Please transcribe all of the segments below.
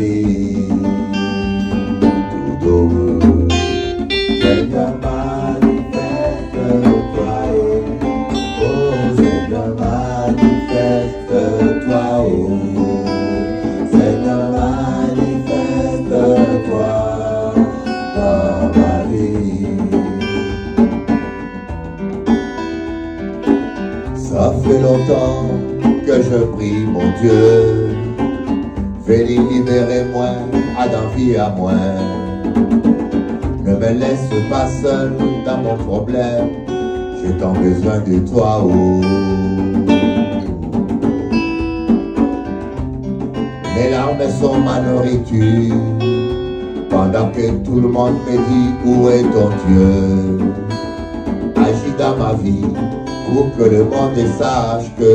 vie. Tout heureux, Seigneur, manifeste-toi. Oh Seigneur, manifeste-toi. Oh Seigneur, manifeste-toi dans ma vie. Ça fait longtemps que je prie mon Dieu, fais-les libérer moi, à d'envie à moi. Ne me laisse pas seul dans mon problème, j'ai tant besoin de toi, oh. Mes larmes sont ma nourriture, pendant que tout le monde me dit où est ton Dieu. Agis dans ma vie pour que le monde sache que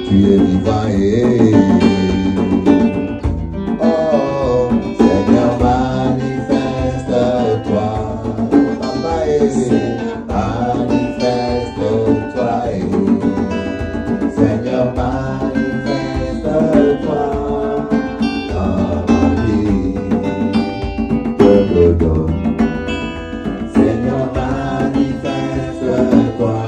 tu es vivant et oh Seigneur, manifeste-toi, Papa, manifeste-toi, Seigneur, manifeste-toi dans ma vie. Seigneur, manifeste-toi.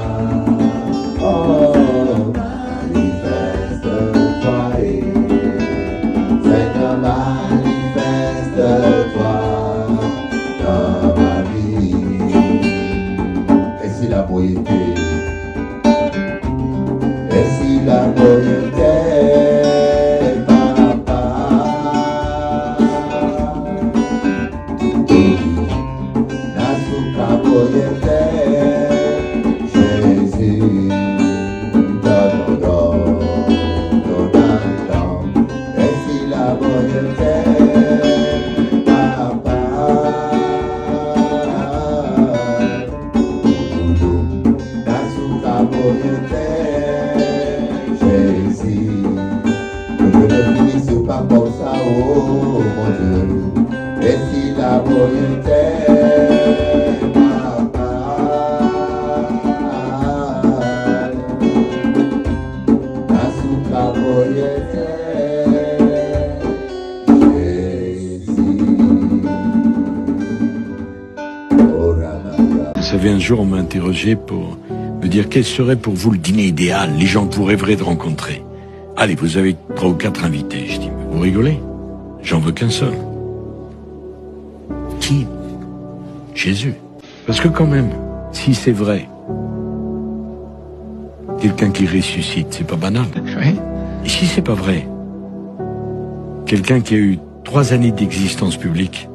La beauté, papa, Nasuka beauté, Jésus, et si la beauté, papa, Nasuka beauté. Que je ne finisse pas comme ça, oh mon Dieu. Et si la beauté, papa, Nasuka beauté, Jésus. Vous savez, un jour, on m'a interrogé pour me dire quel serait pour vous le dîner idéal, les gens que vous rêverez de rencontrer. Allez, vous avez 3 ou 4 invités. Je dis, mais vous rigolez? J'en veux qu'un seul. Qui? Jésus. Parce que quand même, si c'est vrai, quelqu'un qui ressuscite, c'est pas banal. Oui. Et si c'est pas vrai, quelqu'un qui a eu 3 années d'existence publique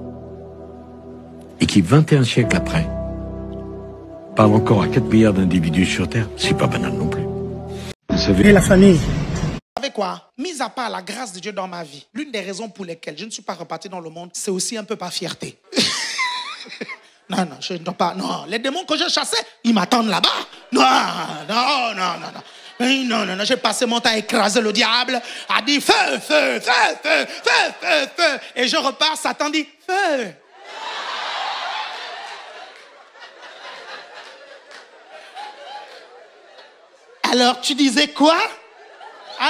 et qui, 21 siècles après, parle encore à 4 milliards d'individus sur Terre, c'est pas banal non plus. Vous savez... Et la famille. Vous savez quoi? Mis à part la grâce de Dieu dans ma vie, l'une des raisons pour lesquelles je ne suis pas reparti dans le monde, c'est aussi un peu par fierté. Non, je ne dois pas. Non, les démons que je chassais, ils m'attendent là-bas. Non. Non, j'ai passé mon temps à écraser le diable, à dire feu. Et je repars, Satan dit feu. Alors, tu disais quoi?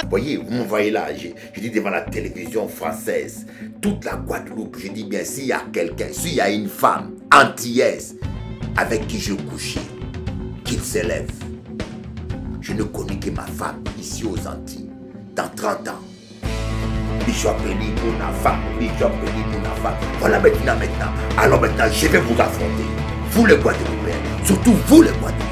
Vous voyez, vous me voyez là, je dis devant la télévision française, toute la Guadeloupe, je dis bien, s'il y a quelqu'un, s'il y a une femme antillaise avec qui je couchais, qu'il s'élève. Je ne connais que ma femme ici aux Antilles, dans 30 ans. Bishop Eli Mounafa. Voilà maintenant. Alors maintenant, je vais vous affronter. Vous les Guadeloupéens, surtout vous les Guadeloupéens.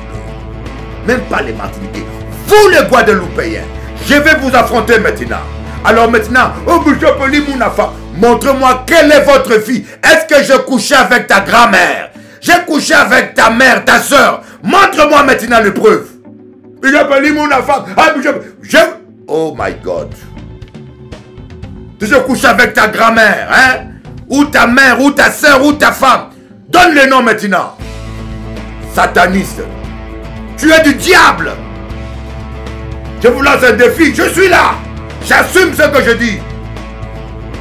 Même pas les Martiniquais, vous les Guadeloupéens. Je vais vous affronter maintenant. Alors maintenant, oh Bishop Eli Mounafa, montre-moi quelle est votre fille. Est-ce que je couchais avec ta grand-mère? J'ai couché avec ta mère, ta soeur. Montre-moi maintenant les preuves. Bishop Eli Mounafa. Oh my God. Tu couches avec ta grand-mère, hein? Ou ta mère, ou ta soeur, ou ta femme. Donne les noms maintenant. Sataniste. Tu es du diable. Je vous lance un défi. Je suis là. J'assume ce que je dis.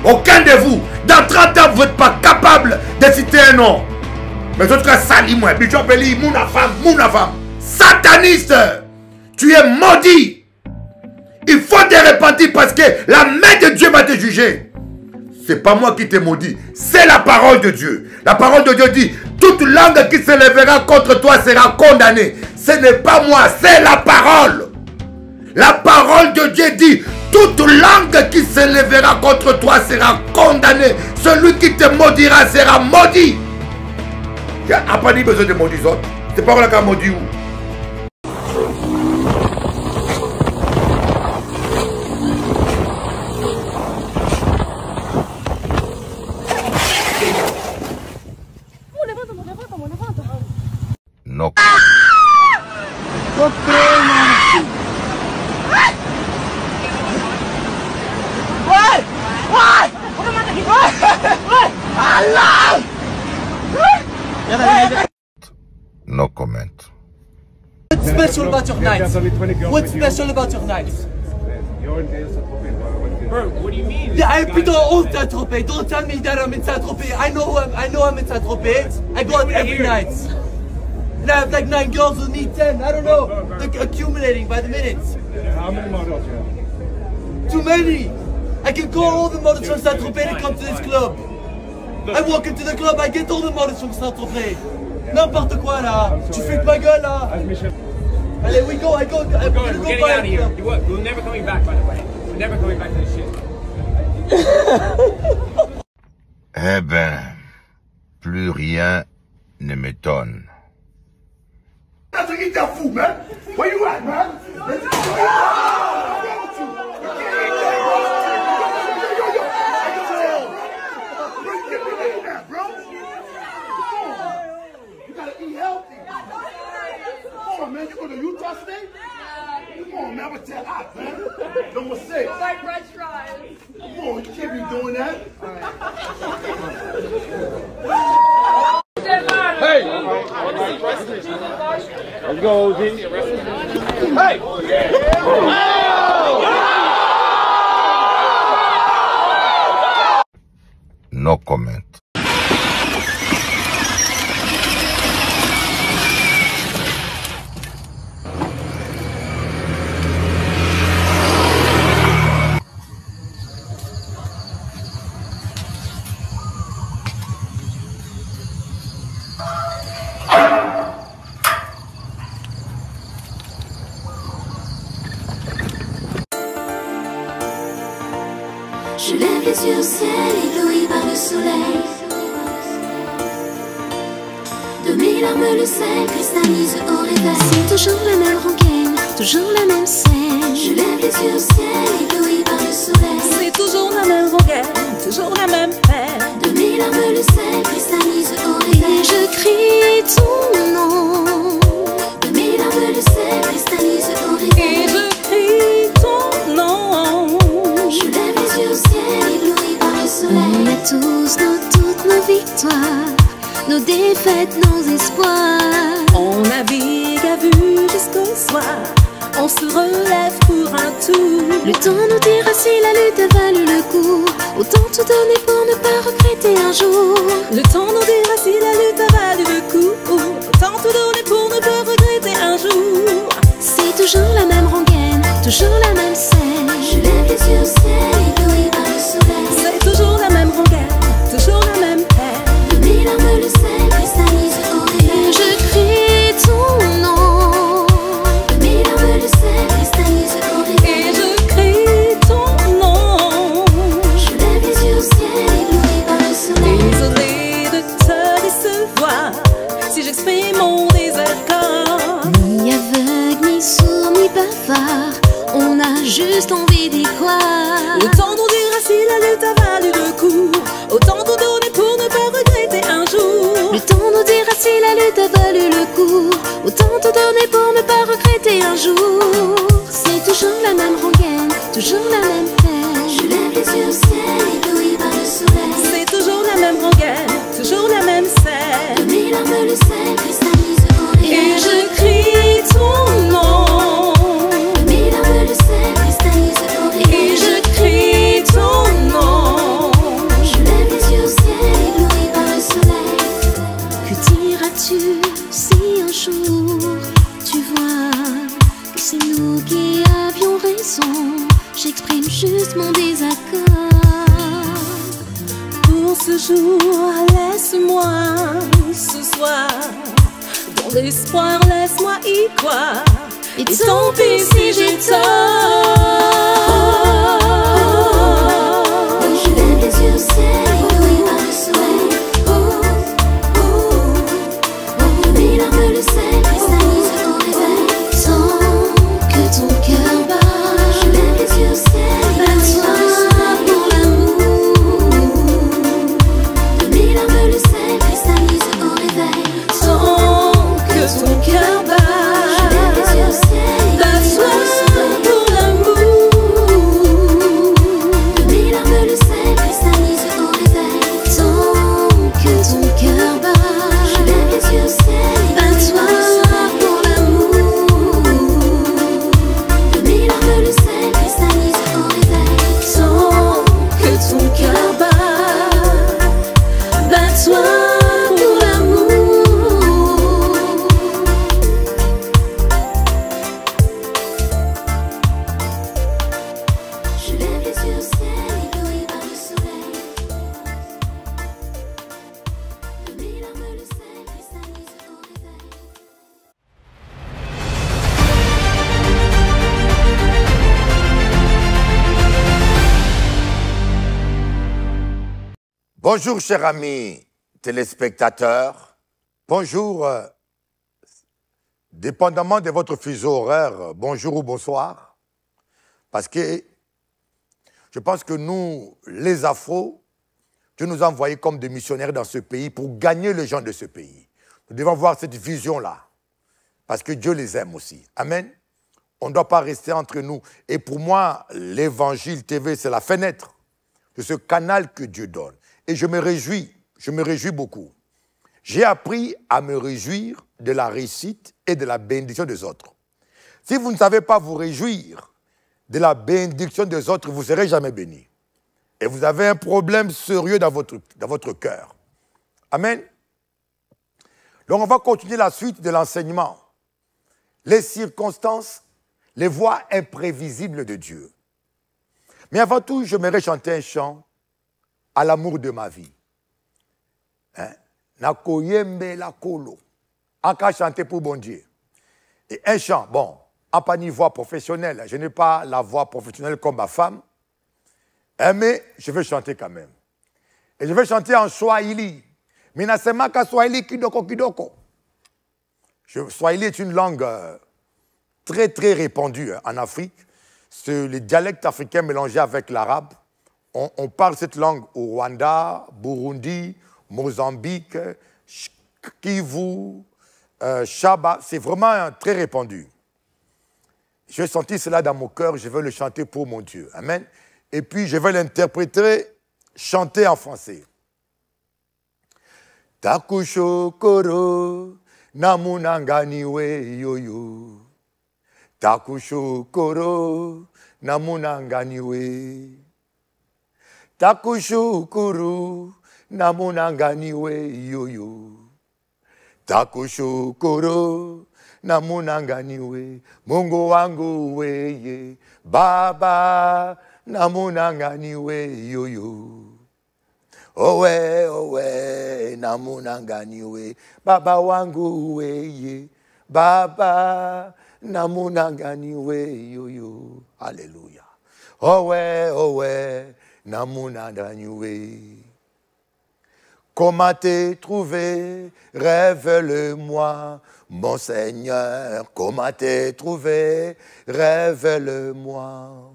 Aucun de vous, dans 30 ans, vous n'êtes pas capable de citer un nom. Mais en tout cas, salis-moi. Bishop Eli Mounafa. Sataniste. Tu es maudit. Il faut te repentir parce que la main de Dieu va te juger. C'est pas moi qui te maudis, c'est la parole de Dieu. La parole de Dieu dit, toute langue qui se lèvera contre toi sera condamnée. Ce n'est pas moi, c'est la parole. La parole de Dieu dit, toute langue qui se lèvera contre toi sera condamnée. Celui qui te maudira sera maudit. Il n'y a pas ni besoin de maudire les autres. C'est pas là qu'on maudit où? No. No comment. What's special about your night? What's special about your night? Bro, what do you mean? Yeah, I put all Saint-Tropez. Don't tell me that I'm in Saint-Tropez. I know I'm in Saint-Tropez. I go out every night. And I have like 9 girls who need 10. I don't know. They're accumulating by the minutes. How many models you have? Too many. I can call all the models from Saint-Tropez to come to this club. I walk into the club, I get all the models from Saint-Tropez. N'importe quoi là. Tu fais de ma gueule là. Allez, we go, I go. We're getting out of here. We're never coming back, by the way. We're never coming back to this shit. Eh ben, plus rien ne m'étonne. That's what you got, fool, man. Where you at, man? Man, you go to Utah State? Come on, man, I'm gonna tell out, man. No mistake. Like French fries. Come on, you can't be doing that. Hey! Let's go, OG. Hey! No comment. Je lève les yeux au ciel, ébloui par le soleil. De mes larmes le sel cristallise au réveil. C'est toujours la même rengaine, toujours la même scène. Je lève les yeux au ciel, ébloui par le soleil. C'est toujours la même rengaine, toujours la même peine. De mes larmes le sel cristallise au réveil. Et je crie ton nom. De mes larmes le sel cristallise au réveil. Et je crie ton nom. Je lève les yeux au ciel, ébloui par le soleil. On a tous toutes nos victoires, nos défaites, nos espoirs. On navigue à vue jusqu'au soir. On se relève pour un tour. Le temps nous dira si la lutte a valu le coup. Autant tout donner pour ne pas regretter un jour. Le temps nous dira si la lutte a valu le coup. Autant tout donner pour ne pas regretter un jour. C'est toujours la même rengaine, toujours la même scène. Je lève les yeux au ciel, ébloui par le soleil. C'est toujours la même rengaine, toujours la même peine. De mes larmes le sel cristallise au réveil. Et je crie ton nom. De mes larmes le sel cristallise au réveil. Et je crie ton nom. Je lève les yeux au ciel, ébloui par le soleil. Désolée de te décevoir si j'exprime mon désaccord. Ni aveugle, ni sourd, ni bavard, on a juste envie d'y croire. Le temps nous dira si la lutte a valu le coup. Autant tout donner pour ne pas regretter un jour. Le temps nous dira si la lutte a valu le coup. Autant tout donner pour ne pas regretter un jour. C'est toujours la même rengaine, toujours la même peine. Je lève les yeux au ciel, ébloui par le soleil. C'est toujours la même rengaine, toujours la même scène. De mes larmes le sel cristallise au réveil. Et je crie ton nom. De mes larmes le sel cristallise au réveil. Et je crie ton nom. Je lève les yeux au ciel, ébloui par le soleil. Que diras-tu si un jour tu vois que c'est nous ce jour, laisse-moi ce soir. Dans l'espoir, laisse-moi y croire. Et tant pis si j'ai tort. Je lève les yeux au ciel, ébloui par le soleil. Mes larmes le sel cristallise au réveil. Sans que ton cœur bat. Je lève les yeux au ciel, ébloui par le soleil. Pour l'amour. Mes larmes le sel cristallise au réveil. Sans que ton cœur bat. Bonjour, chers amis téléspectateurs. Bonjour, dépendamment de votre fuseau horaire, bonjour ou bonsoir. Parce que je pense que nous, les Afros, Dieu nous a envoyés comme des missionnaires dans ce pays pour gagner les gens de ce pays. Nous devons voir cette vision-là. Parce que Dieu les aime aussi. Amen. On ne doit pas rester entre nous. Et pour moi, l'Évangile TV, c'est la fenêtre de ce canal que Dieu donne. Et je me réjouis beaucoup. J'ai appris à me réjouir de la réussite et de la bénédiction des autres. Si vous ne savez pas vous réjouir de la bénédiction des autres, vous ne serez jamais béni. Et vous avez un problème sérieux dans votre cœur. Amen. Donc on va continuer la suite de l'enseignement. Les circonstances, les voies imprévisibles de Dieu. Mais avant tout, j'aimerais chanter un chant à l'amour de ma vie. Nakoyembe la kolo. Encore chanter pour bon Dieu. Et un chant, bon, en pas ni voix professionnelle. Je n'ai pas la voix professionnelle comme ma femme. Mais je vais chanter quand même. Et je vais chanter en Swahili. Minasemaka Swahili kidoko kidoko. Swahili est une langue très très répandue en Afrique. C'est le dialecte africain mélangé avec l'arabe. On parle cette langue au Rwanda, Burundi, Mozambique, Kivu, Chaba. C'est vraiment très répandu. J'ai senti cela dans mon cœur, je veux le chanter pour mon Dieu. Amen. Et puis je vais l'interpréter, chanter en français. Takushokoro, namunanganiwe yoyo. Takushokoro, namunanganiwe. Takushukuru namunanganiwe yoyo. Takushukuru namunanganiwe. Mungu wangu weye. Baba namunanganiwe yoyo. Owe owe namunanganiwe. Baba wangu weye. Baba namunanganiwe yoyo. Alléluia. Owe owe namunanganiwe. Comment t'es trouvé? Révèle-moi, mon Seigneur. Comment t'es trouvé? Révèle-moi.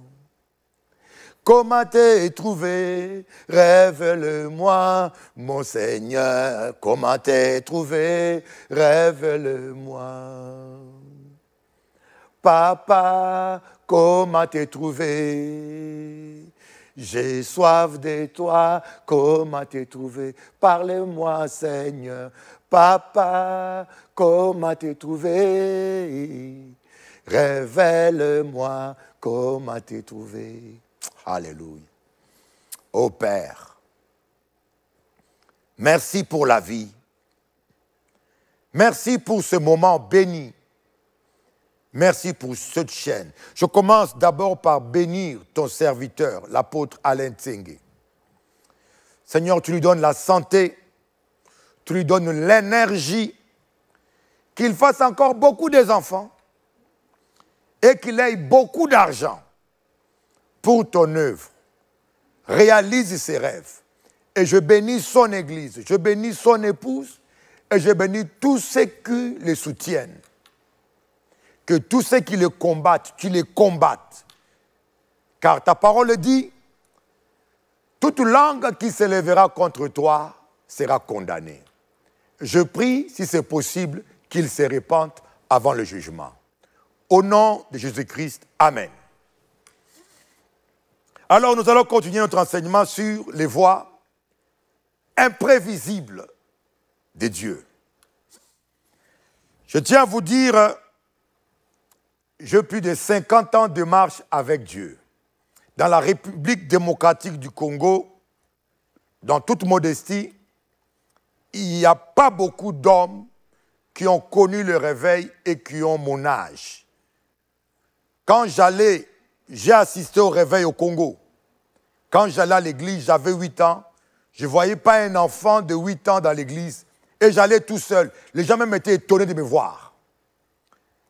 Comment t'es trouvé? Révèle-moi, mon Seigneur. Comment t'es trouvé? Révèle-moi. Papa, comment t'es trouvé? J'ai soif de toi, comment t'es trouvé? Parle-moi, Seigneur. Papa, comment t'es trouvé? Révèle-moi, comment t'es trouvé? Alléluia. Ô Père, merci pour la vie. Merci pour ce moment béni. Merci pour cette chaîne. Je commence d'abord par bénir ton serviteur, l'apôtre Alain Tsenge. Seigneur, tu lui donnes la santé, tu lui donnes l'énergie, qu'il fasse encore beaucoup des enfants et qu'il ait beaucoup d'argent pour ton œuvre. Réalise ses rêves. Et je bénis son église, je bénis son épouse et je bénis tous ceux qui les soutiennent. Que tous ceux qui le combattent, tu les combattes. Car ta parole dit, toute langue qui s'élèvera contre toi sera condamnée. Je prie, si c'est possible, qu'il se répande avant le jugement. Au nom de Jésus-Christ, Amen. Alors nous allons continuer notre enseignement sur les voies imprévisibles de Dieu. Je tiens à vous dire, j'ai plus de 50 ans de marche avec Dieu. Dans la République démocratique du Congo, dans toute modestie, il n'y a pas beaucoup d'hommes qui ont connu le réveil et qui ont mon âge. Quand j'ai assisté au réveil au Congo. Quand j'allais à l'église, j'avais 8 ans. Je ne voyais pas un enfant de 8 ans dans l'église. Et j'allais tout seul. Les gens même étaient étonnés de me voir.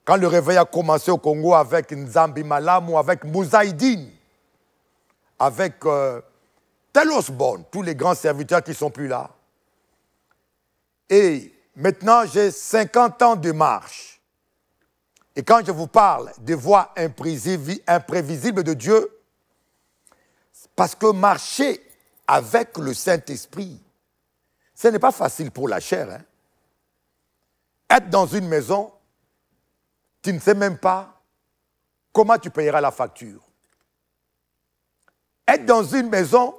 Quand le réveil a commencé au Congo avec Nzambi Malamu, avec Mouzaïdine, avec Tel Osborne, tous les grands serviteurs qui ne sont plus là. Et maintenant, j'ai 50 ans de marche. Et quand je vous parle des voies imprévisibles de Dieu, parce que marcher avec le Saint-Esprit, ce n'est pas facile pour la chair. Hein? Être dans une maison, tu ne sais même pas comment tu payeras la facture. Être dans une maison,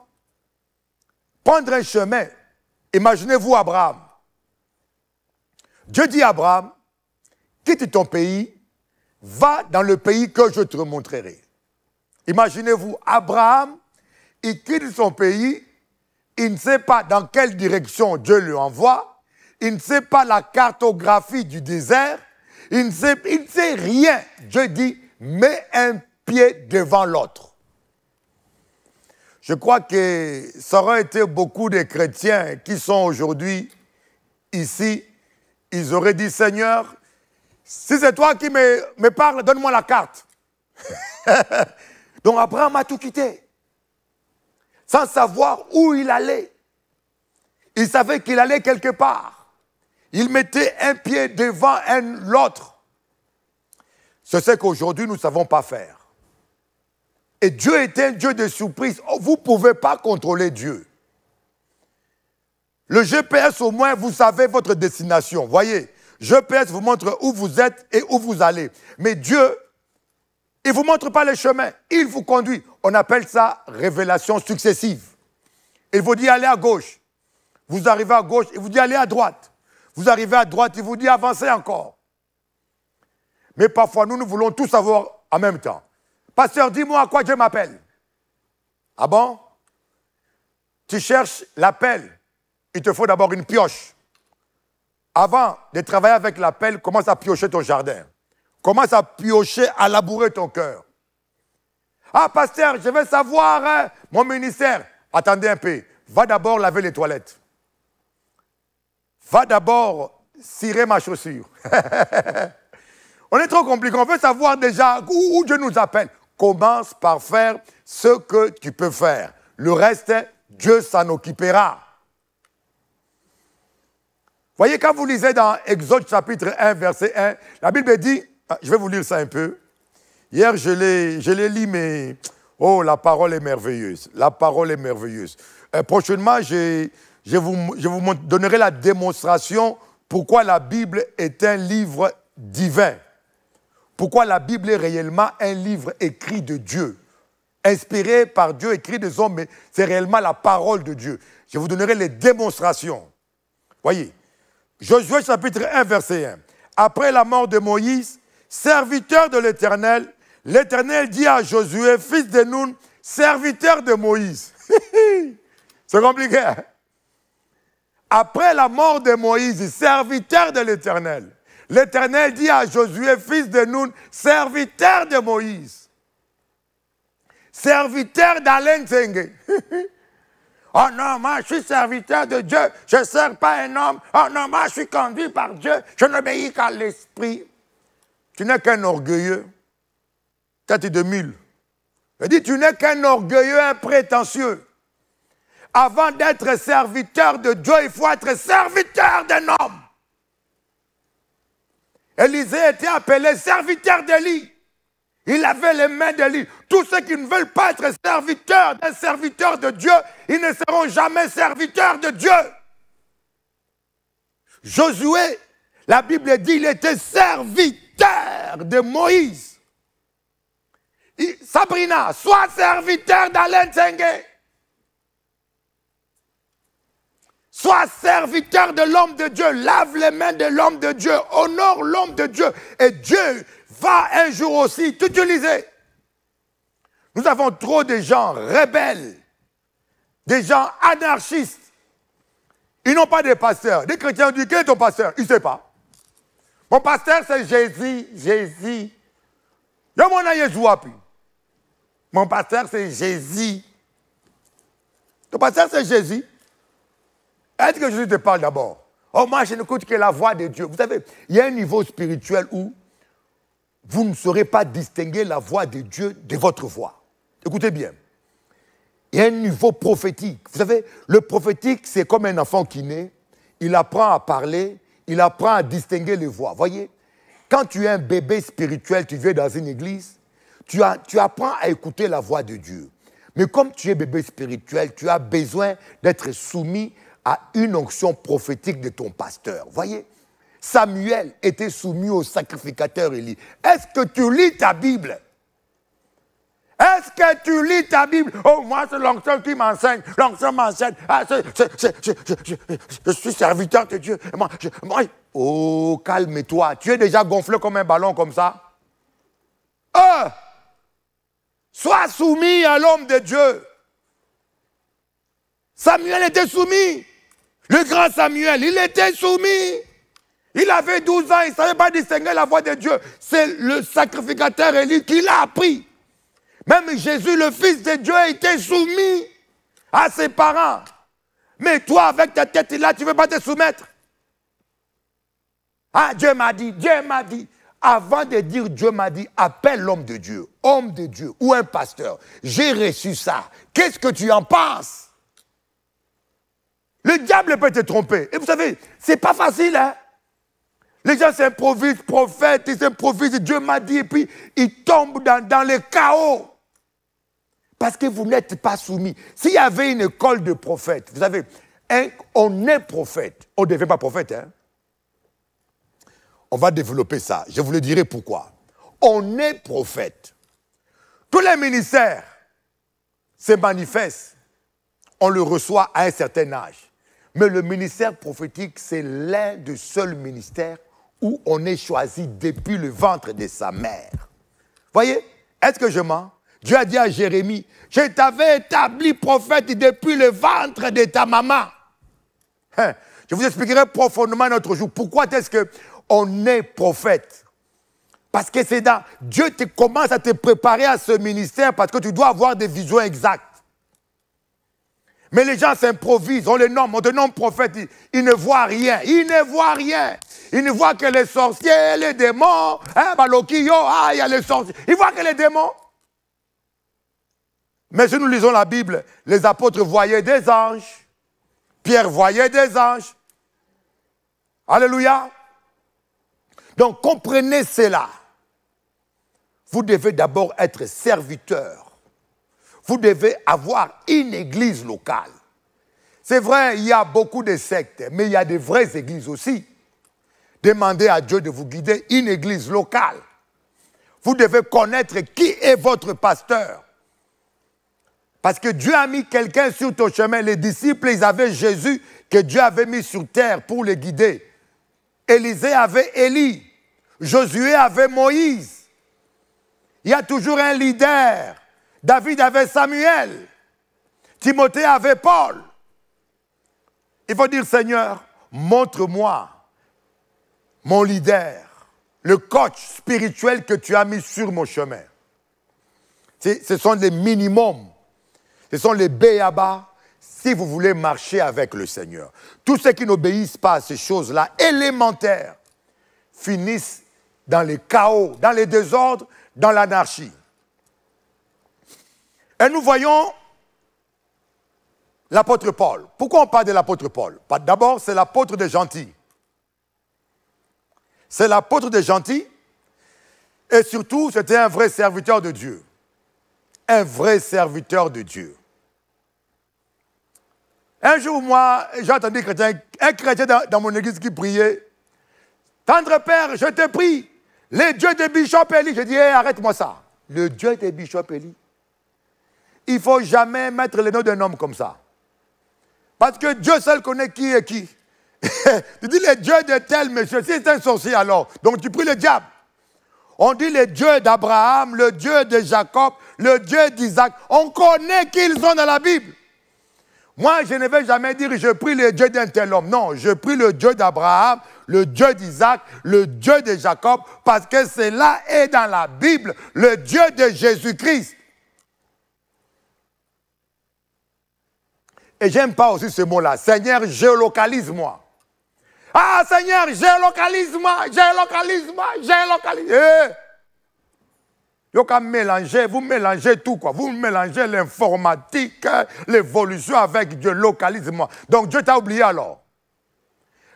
prendre un chemin. Imaginez-vous Abraham. Dieu dit à Abraham, quitte ton pays, va dans le pays que je te montrerai. Imaginez-vous, Abraham, il quitte son pays, il ne sait pas dans quelle direction Dieu lui envoie, il ne sait pas la cartographie du désert, il ne sait rien. Dieu dit, mets un pied devant l'autre. Je crois que ça aurait été beaucoup de chrétiens qui sont aujourd'hui ici, ils auraient dit, Seigneur, si c'est toi qui me parles, donne-moi la carte. Donc Abraham a tout quitté, sans savoir où il allait. Il savait qu'il allait quelque part. Il mettait un pied devant l'autre. C'est ce qu'aujourd'hui nous ne savons pas faire. Et Dieu est un Dieu de surprise. Vous ne pouvez pas contrôler Dieu. Le GPS, au moins, vous savez votre destination. Voyez, GPS vous montre où vous êtes et où vous allez. Mais Dieu, il ne vous montre pas le chemin. Il vous conduit. On appelle ça révélation successive. Il vous dit allez à gauche. Vous arrivez à gauche, il vous dit allez à droite. Vous arrivez à droite, il vous dit avancez encore. Mais parfois, nous voulons tout savoir en même temps. Pasteur, dis-moi à quoi Dieu m'appelle. Ah bon? Tu cherches l'appel. Il te faut d'abord une pioche. Avant de travailler avec la pelle, commence à piocher ton jardin. Commence à piocher, à labourer ton cœur. Ah, pasteur, je veux savoir mon ministère. Attendez un peu. Va d'abord laver les toilettes. Va d'abord cirer ma chaussure. On est trop compliqué. On veut savoir déjà où Dieu nous appelle. Commence par faire ce que tu peux faire. Le reste, Dieu s'en occupera. Voyez, quand vous lisez dans Exode chapitre 1, verset 1, la Bible dit, je vais vous lire ça un peu. Hier, je l'ai lu, mais oh, la parole est merveilleuse. La parole est merveilleuse. Prochainement, je vous donnerai la démonstration pourquoi la Bible est un livre divin. Pourquoi la Bible est réellement un livre écrit de Dieu. Inspiré par Dieu, écrit des hommes, mais c'est réellement la parole de Dieu. Je vous donnerai les démonstrations. Voyez. Josué chapitre 1, verset 1. Après la mort de Moïse, serviteur de l'Éternel, l'Éternel dit à Josué, fils de Nun, serviteur de Moïse. C'est compliqué. Hein? Après la mort de Moïse, serviteur de l'Éternel, l'Éternel dit à Josué, fils de Nun, serviteur de Moïse. Serviteur d'Alain Tsenge. Oh non, moi je suis serviteur de Dieu, je ne sers pas un homme. Oh non, moi je suis conduit par Dieu, je n'obéis qu'à l'esprit. Tu n'es qu'un orgueilleux. Tête de mule. Je dis, tu n'es qu'un orgueilleux, un prétentieux. Avant d'être serviteur de Dieu, il faut être serviteur d'un homme. Élisée était appelé serviteur d'Élie. Il avait les mains d'Élie. Tous ceux qui ne veulent pas être serviteurs d'un serviteur de Dieu, ils ne seront jamais serviteurs de Dieu. Josué, la Bible dit, il était serviteur de Moïse. Sabrina, sois serviteur d'Alain Tsengue. Sois serviteur de l'homme de Dieu. Lave les mains de l'homme de Dieu. Honore l'homme de Dieu. Et Dieu va un jour aussi t'utiliser. Nous avons trop de gens rebelles, des gens anarchistes. Ils n'ont pas de pasteur. Des chrétiens ont dit, quel est ton pasteur? Il ne sait pas. Mon pasteur, c'est Jésus. Jésus. Mon pasteur, c'est Jésus. Ton pasteur, c'est Jésus. Est-ce que Jésus te parle d'abord? Oh, moi, je n'écoute que la voix de Dieu. Vous savez, il y a un niveau spirituel où vous ne saurez pas distinguer la voix de Dieu de votre voix. Écoutez bien. Il y a un niveau prophétique. Vous savez, le prophétique, c'est comme un enfant qui naît. Il apprend à parler, il apprend à distinguer les voix. Voyez, quand tu es un bébé spirituel, tu viens dans une église, tu apprends à écouter la voix de Dieu. Mais comme tu es bébé spirituel, tu as besoin d'être soumis à une onction prophétique de ton pasteur. Voyez, Samuel était soumis au sacrificateur Élie. Est-ce que tu lis ta Bible? Est-ce que tu lis ta Bible? Oh, moi, c'est l'onction qui m'enseigne. L'onction m'enseigne. Ah, je suis serviteur de Dieu. Oh, calme-toi. Tu es déjà gonflé comme un ballon comme ça. Sois soumis à l'homme de Dieu. Samuel était soumis. Le grand Samuel, il était soumis. Il avait 12 ans, il ne savait pas distinguer la voix de Dieu. C'est le sacrificateur Élie qui l'a appris. Même Jésus, le Fils de Dieu, était soumis à ses parents. Mais toi, avec ta tête là, tu ne veux pas te soumettre. Ah, Dieu m'a dit, Dieu m'a dit. Avant de dire Dieu m'a dit, appelle l'homme de Dieu, homme de Dieu ou un pasteur. J'ai reçu ça. Qu'est-ce que tu en penses? Le diable peut te tromper. Et vous savez, c'est pas facile, hein? Les gens s'improvisent prophètes, ils s'improvisent, Dieu m'a dit, et puis ils tombent dans le chaos. Parce que vous n'êtes pas soumis. S'il y avait une école de prophètes, vous savez, on est prophète. On ne devient pas prophète, hein? On va développer ça. Je vous le dirai pourquoi. On est prophète. Tous les ministères se manifestent. On le reçoit à un certain âge. Mais le ministère prophétique, c'est l'un des seuls ministères où on est choisi depuis le ventre de sa mère. Voyez, est-ce que je mens? Dieu a dit à Jérémie, je t'avais établi prophète depuis le ventre de ta maman. Je vous expliquerai profondément un autre jour. Pourquoi est-ce qu'on est prophète? Parce que c'est dans... Dieu commence à te préparer à ce ministère parce que tu dois avoir des visions exactes. Mais les gens s'improvisent, on les nomme, on te nomme prophète, ils ne voient rien, ils ne voient rien. Ils ne voient que les sorciers, les démons, Balokio, il y a les sorciers. Ils voient que les démons. Mais si nous lisons la Bible, les apôtres voyaient des anges, Pierre voyait des anges. Alléluia. Donc comprenez cela. Vous devez d'abord être serviteur. Vous devez avoir une église locale. C'est vrai, il y a beaucoup de sectes, mais il y a de vraies églises aussi. Demandez à Dieu de vous guider une église locale. Vous devez connaître qui est votre pasteur. Parce que Dieu a mis quelqu'un sur ton chemin. Les disciples, ils avaient Jésus que Dieu avait mis sur terre pour les guider. Élisée avait Élie. Josué avait Moïse. Il y a toujours un leader. David avait Samuel. Timothée avait Paul. Il faut dire, Seigneur, montre-moi mon leader, le coach spirituel que tu as mis sur mon chemin. Ce sont les minimums. Ce sont les béabas. si vous voulez marcher avec le Seigneur. Tous ceux qui n'obéissent pas à ces choses-là, élémentaires, finissent dans les chaos, dans les désordres, dans l'anarchie. Et nous voyons l'apôtre Paul. Pourquoi on parle de l'apôtre Paul? D'abord, c'est l'apôtre des gentils. C'est l'apôtre des gentils. Et surtout, c'était un vrai serviteur de Dieu. Un vrai serviteur de Dieu. Un jour, moi, j'ai entendu un chrétien dans mon église qui priait. Tendre Père, je te prie, le Dieu de Bishop Eli. Je dis, hey, arrête-moi ça. Le Dieu de Bishop Eli. Il ne faut jamais mettre le nom d'un homme comme ça. Parce que Dieu seul connaît qui est qui. Tu dis le Dieu de tel monsieur, si c'est un sorcier alors, donc tu pries le diable. On dit le Dieu d'Abraham, le Dieu de Jacob, le Dieu d'Isaac. On connaît qui ils sont dans la Bible. Moi, je ne vais jamais dire je prie le Dieu d'un tel homme. Non, je prie le Dieu d'Abraham, le Dieu d'Isaac, le Dieu de Jacob, parce que cela est dans la Bible, le Dieu de Jésus-Christ. Et j'aime pas aussi ce mot-là. Seigneur, géolocalise-moi. Ah, Seigneur, géolocalise-moi, géolocalise-moi, géolocalise. Vous mélangez tout, quoi. Vous mélangez l'informatique, l'évolution avec Dieu, localise-moi. Donc Dieu t'a oublié alors.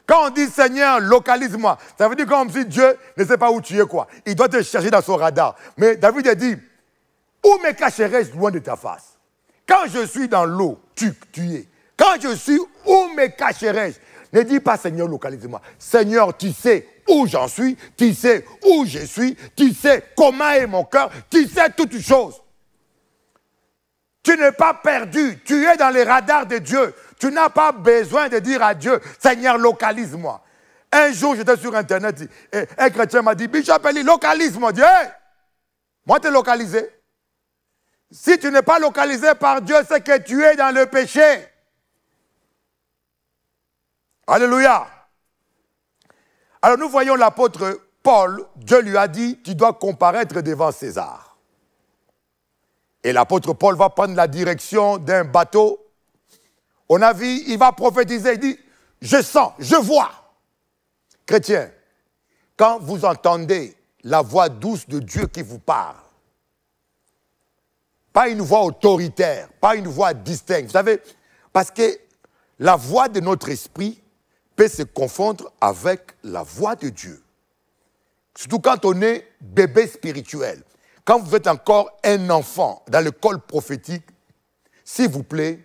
Quand on dit Seigneur, localise-moi, ça veut dire comme si Dieu ne sait pas où tu es, quoi. Il doit te chercher dans son radar. Mais David a dit, où me cacherai-je loin de ta face? Quand je suis dans l'eau, tu es. Quand je suis, où me cacherai-je? Ne dis pas Seigneur, localise-moi. Seigneur, tu sais où j'en suis, tu sais où je suis, tu sais comment est mon cœur, tu sais toutes choses. Tu n'es pas perdu, tu es dans les radars de Dieu. Tu n'as pas besoin de dire à Dieu, Seigneur, localise-moi. Un jour, j'étais sur Internet, et un chrétien m'a dit, Bishop Eli, localise-moi. Dieu, hey, moi, t'es localisé. Si tu n'es pas localisé par Dieu, c'est que tu es dans le péché. Alléluia. Alors nous voyons l'apôtre Paul, Dieu lui a dit, tu dois comparaître devant César. Et l'apôtre Paul va prendre la direction d'un bateau. On a vu, il va prophétiser, il dit, je sens, je vois. Chrétiens, quand vous entendez la voix douce de Dieu qui vous parle, pas une voix autoritaire, pas une voix distincte, vous savez, parce que la voix de notre esprit peut se confondre avec la voix de Dieu. Surtout quand on est bébé spirituel. Quand vous êtes encore un enfant dans l'école prophétique, s'il vous plaît,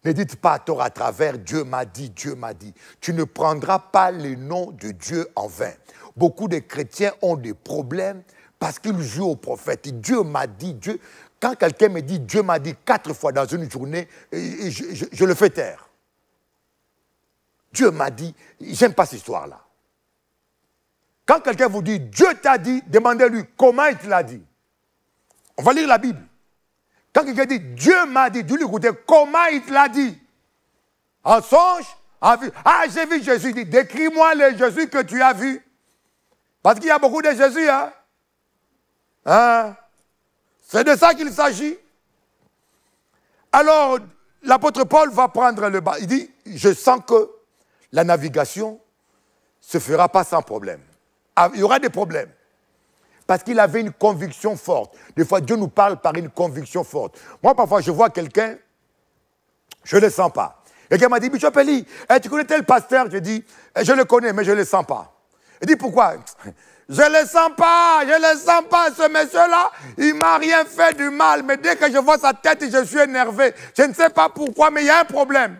ne dites pas à tort à travers, Dieu m'a dit, Dieu m'a dit. Tu ne prendras pas le nom de Dieu en vain. Beaucoup de chrétiens ont des problèmes parce qu'ils jouent au prophète. Dieu m'a dit, Dieu. Quand quelqu'un me dit Dieu m'a dit 4 fois dans une journée, je le fais taire. Dieu m'a dit, j'aime pas cette histoire-là. Quand quelqu'un vous dit Dieu t'a dit, demandez-lui comment il te l'a dit. On va lire la Bible. Quand quelqu'un dit Dieu m'a dit, dis-lui écoutez comment il te l'a dit. En songe, en vue. Ah, j'ai vu Jésus. Dit, décris-moi le Jésus que tu as vu. Parce qu'il y a beaucoup de Jésus, hein. Hein? C'est de ça qu'il s'agit. Alors, l'apôtre Paul va prendre le bas. Il dit, je sens que la navigation ne se fera pas sans problème. Il y aura des problèmes. Parce qu'il avait une conviction forte. Des fois, Dieu nous parle par une conviction forte. Moi, parfois, je vois quelqu'un, je ne le sens pas. Quelqu'un m'a dit, Bishop Eli, tu connais tel pasteur? Je dis, je le connais, mais je ne le sens pas. Il dit, pourquoi? Je ne le sens pas, ce monsieur-là, il ne m'a rien fait du mal, mais dès que je vois sa tête, je suis énervé. Je ne sais pas pourquoi, mais il y a un problème.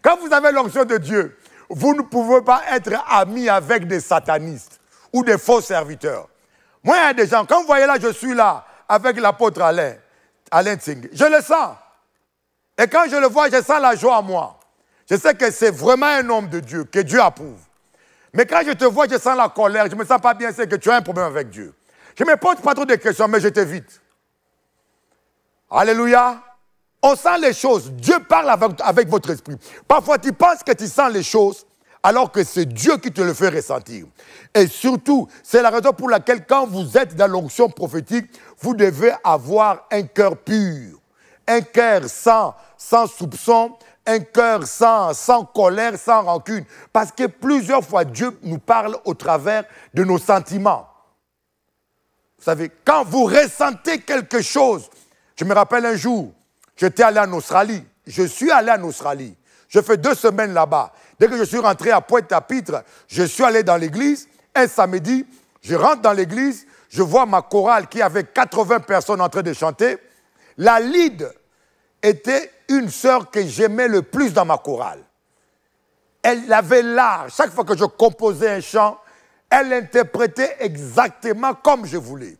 Quand vous avez l'onction de Dieu, vous ne pouvez pas être ami avec des satanistes ou des faux serviteurs. Moi, il y a des gens, quand vous voyez là, je suis là, avec l'apôtre Alain Tsing, je le sens. Et quand je le vois, je sens la joie en moi. Je sais que c'est vraiment un homme de Dieu, que Dieu approuve. Mais quand je te vois, je sens la colère, je ne me sens pas bien, c'est que tu as un problème avec Dieu. Je ne me pose pas trop de questions, mais je t'évite. Alléluia. On sent les choses. Dieu parle avec votre esprit. Parfois, tu penses que tu sens les choses, alors que c'est Dieu qui te le fait ressentir. Et surtout, c'est la raison pour laquelle, quand vous êtes dans l'onction prophétique, vous devez avoir un cœur pur, un cœur sans soupçon, un cœur sans colère, sans rancune. Parce que plusieurs fois, Dieu nous parle au travers de nos sentiments. Vous savez, quand vous ressentez quelque chose, je me rappelle un jour, j'étais allé en Australie. Je suis allé en Australie. Je fais 2 semaines là-bas. Dès que je suis rentré à Pointe-à-Pitre, je suis allé dans l'église. Un samedi, je rentre dans l'église, je vois ma chorale qui avait 80 personnes en train de chanter. La lead était une sœur que j'aimais le plus dans ma chorale. Elle avait l'art. Chaque fois que je composais un chant, elle interprétait exactement comme je voulais.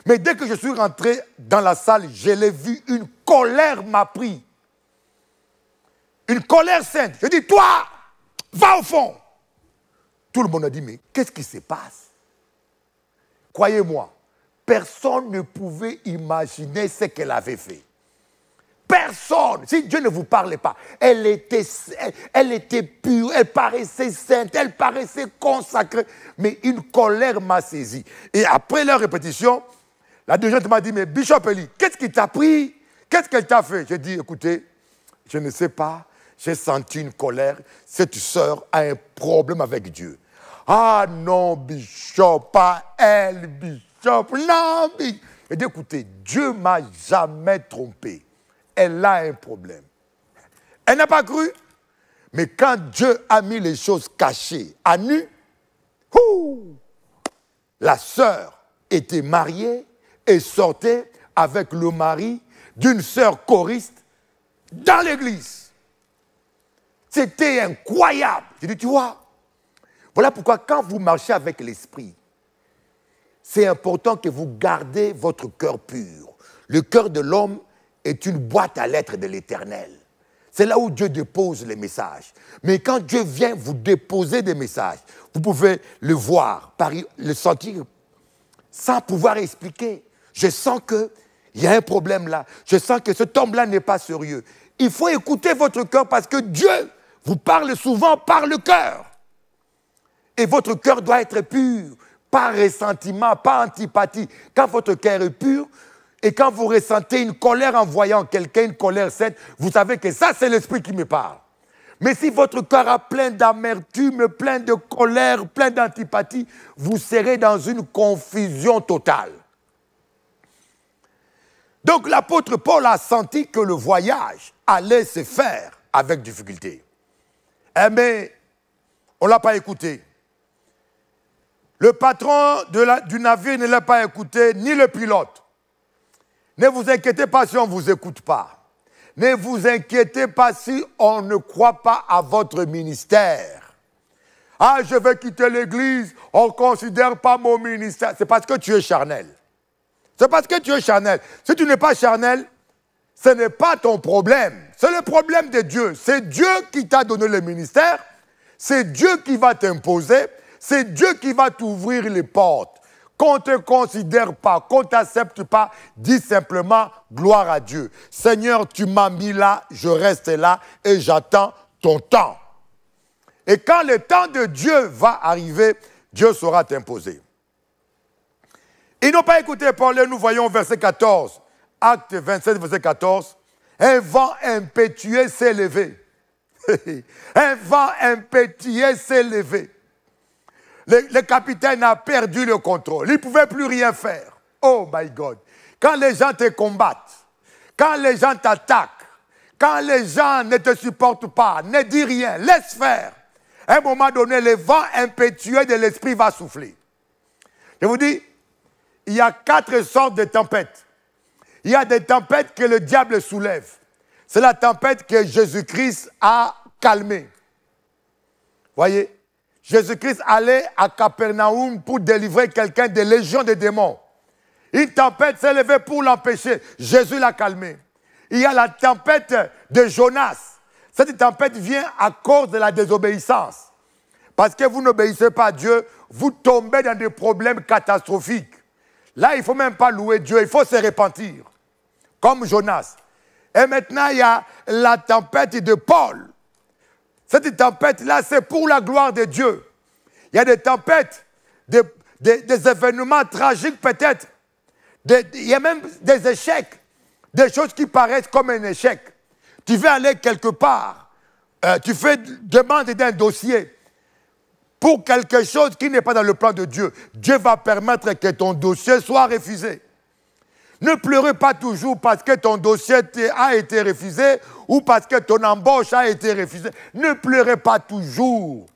Mais dès que je suis rentré dans la salle, je l'ai vu, une colère m'a pris. Une colère sainte. Je dis, toi, va au fond. Tout le monde a dit, mais qu'est-ce qui se passe? Croyez-moi, personne ne pouvait imaginer ce qu'elle avait fait. Personne. Si Dieu ne vous parlait pas, elle était pure, elle paraissait sainte, elle paraissait consacrée. Mais une colère m'a saisi. Et après leur répétition, la dirigeante m'a dit, mais Bishop Eli, qu'est-ce qui t'a pris? Qu'est-ce qu'elle t'a fait? J'ai dit, écoutez, je ne sais pas, j'ai senti une colère. Cette sœur a un problème avec Dieu. Ah non, Bishop, pas elle, Bishop, non, Bishop. J'ai dit, écoutez, Dieu ne m'a jamais trompé. Elle a un problème. Elle n'a pas cru. Mais quand Dieu a mis les choses cachées à nu, la sœur était mariée et sortait avec le mari d'une sœur choriste dans l'église. C'était incroyable. J'ai dit, tu vois, voilà pourquoi quand vous marchez avec l'esprit, c'est important que vous gardez votre cœur pur. Le cœur de l'homme est une boîte à lettres de l'Éternel. C'est là où Dieu dépose les messages. Mais quand Dieu vient vous déposer des messages, vous pouvez le voir, le sentir, sans pouvoir expliquer. Je sens qu'il y a un problème là. Je sens que cet homme-là n'est pas sérieux. Il faut écouter votre cœur parce que Dieu vous parle souvent par le cœur. Et votre cœur doit être pur, pas ressentiment, pas antipathie. Quand votre cœur est pur, et quand vous ressentez une colère en voyant quelqu'un, une colère sainte, vous savez que ça, c'est l'esprit qui me parle. Mais si votre cœur a plein d'amertume, plein de colère, plein d'antipathie, vous serez dans une confusion totale. Donc l'apôtre Paul a senti que le voyage allait se faire avec difficulté. Mais on ne l'a pas écouté. Le patron du navire ne l'a pas écouté, ni le pilote. Ne vous inquiétez pas si on ne vous écoute pas. Ne vous inquiétez pas si on ne croit pas à votre ministère. Ah, je vais quitter l'église, on ne considère pas mon ministère. C'est parce que tu es charnel. C'est parce que tu es charnel. Si tu n'es pas charnel, ce n'est pas ton problème. C'est le problème de Dieu. C'est Dieu qui t'a donné le ministère. C'est Dieu qui va t'imposer. C'est Dieu qui va t'ouvrir les portes. Qu'on ne te considère pas, qu'on ne t'accepte pas, dis simplement gloire à Dieu. Seigneur, tu m'as mis là, je reste là et j'attends ton temps. Et quand le temps de Dieu va arriver, Dieu saura t'imposer. Ils n'ont pas écouté Paul, nous voyons verset 14, Acte 27, verset 14. Un vent impétueux s'est levé. Un vent impétueux s'est levé. Le capitaine a perdu le contrôle. Il ne pouvait plus rien faire. Oh my God. Quand les gens te combattent, quand les gens t'attaquent, quand les gens ne te supportent pas, ne dis rien, laisse faire. À un moment donné, le vent impétueux de l'esprit va souffler. Je vous dis, il y a 4 sortes de tempêtes. Il y a des tempêtes que le diable soulève. C'est la tempête que Jésus-Christ a calmée. Voyez? Jésus-Christ allait à Capernaum pour délivrer quelqu'un des légions de démons. Une tempête s'est levée pour l'empêcher. Jésus l'a calmé. Il y a la tempête de Jonas. Cette tempête vient à cause de la désobéissance. Parce que vous n'obéissez pas à Dieu, vous tombez dans des problèmes catastrophiques. Là, il ne faut même pas louer Dieu, il faut se repentir. Comme Jonas. Et maintenant, il y a la tempête de Paul. Cette tempête-là, c'est pour la gloire de Dieu. Il y a des tempêtes, des événements tragiques peut-être. Il y a même des échecs. des choses qui paraissent comme un échec. Tu veux aller quelque part, tu fais demande d'un dossier pour quelque chose qui n'est pas dans le plan de Dieu. Dieu va permettre que ton dossier soit refusé. Ne pleurez pas toujours parce que ton dossier a été refusé ou parce que ton embauche a été refusée. Ne pleurez pas toujours.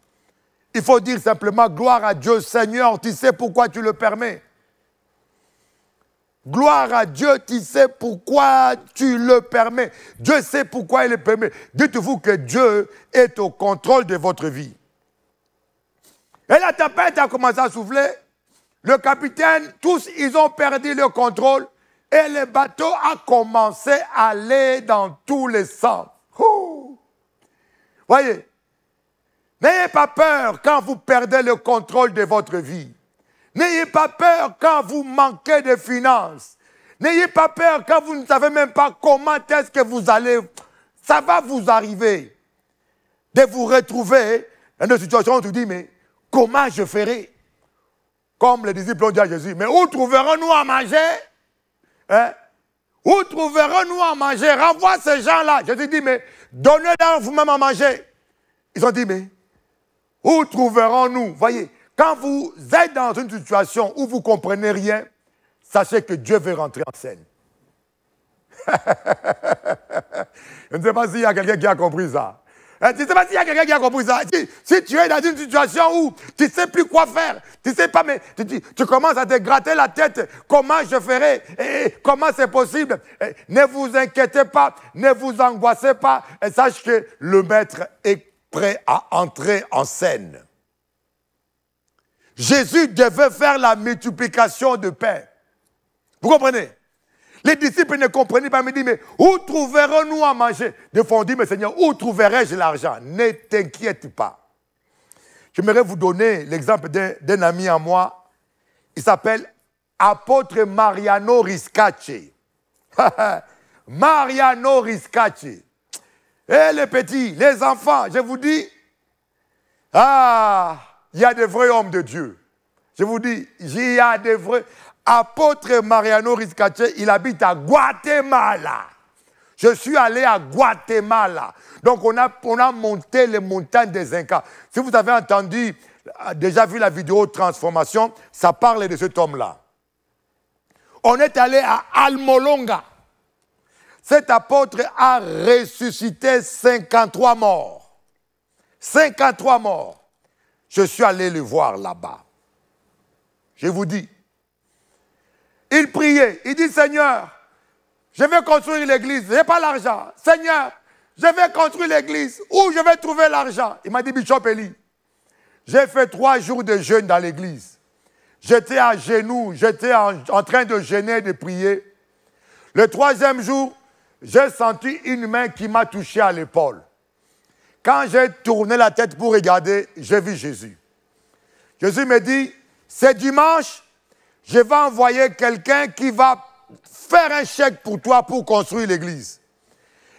Il faut dire simplement gloire à Dieu, Seigneur, tu sais pourquoi tu le permets. Gloire à Dieu, tu sais pourquoi tu le permets. Dieu sait pourquoi il le permet. Dites-vous que Dieu est au contrôle de votre vie. Et la tempête a commencé à souffler. Le capitaine, tous, ils ont perdu le contrôle. Et le bateau a commencé à aller dans tous les sens. Voyez, n'ayez pas peur quand vous perdez le contrôle de votre vie. N'ayez pas peur quand vous manquez de finances. N'ayez pas peur quand vous ne savez même pas comment est-ce que vous allez. Ça va vous arriver de vous retrouver dans une situation où tu dis, mais comment je ferai? Comme les disciples ont dit à Jésus, mais où trouverons-nous à manger? Hein? Où trouverons-nous à manger? Renvoie ces gens-là. Jésus dit, mais donnez-leur vous-même à manger. Ils ont dit, mais où trouverons-nous? Voyez, quand vous êtes dans une situation où vous ne comprenez rien, sachez que Dieu veut rentrer en scène. Je ne sais pas s'il y a quelqu'un qui a compris ça. Je ne sais pas s'il y a quelqu'un qui a compris ça. Si tu es dans une situation où tu ne sais plus quoi faire, tu ne sais pas, mais tu commences à te gratter la tête, comment je ferai, et comment c'est possible, ne vous inquiétez pas, ne vous angoissez pas, et sache que le maître est prêt à entrer en scène. Jésus devait faire la multiplication de pain. Vous comprenez? Les disciples ne comprenaient pas, ils me disent, mais où trouverons-nous à manger? Des fois on dit, mais Seigneur, où trouverai-je l'argent? Ne t'inquiète pas. J'aimerais vous donner l'exemple d'un ami à moi. Il s'appelle Apôtre Mariano Riscacci. Mariano Riscacci. Et les petits, les enfants, je vous dis, il y a des vrais hommes de Dieu. Je vous dis, il y a des vrais... Apôtre Mariano Riscacci, il habite à Guatemala. Je suis allé à Guatemala. Donc on a monté les montagnes des Incas. Si vous avez entendu, déjà vu la vidéo Transformation, ça parle de cet homme-là. On est allé à Almolonga. Cet apôtre a ressuscité 53 morts. 53 morts. Je suis allé le voir là-bas. Je vous dis, il priait, il dit, Seigneur, je vais construire l'église, je n'ai pas l'argent. Seigneur, je vais construire l'église, où je vais trouver l'argent? Il m'a dit, Bishop Eli, j'ai fait 3 jours de jeûne dans l'église. J'étais à genoux, j'étais en train de jeûner, de prier. Le 3e jour, j'ai senti une main qui m'a touché à l'épaule. Quand j'ai tourné la tête pour regarder, j'ai vu Jésus. Jésus me dit, c'est dimanche, je vais envoyer quelqu'un qui va faire un chèque pour toi pour construire l'église.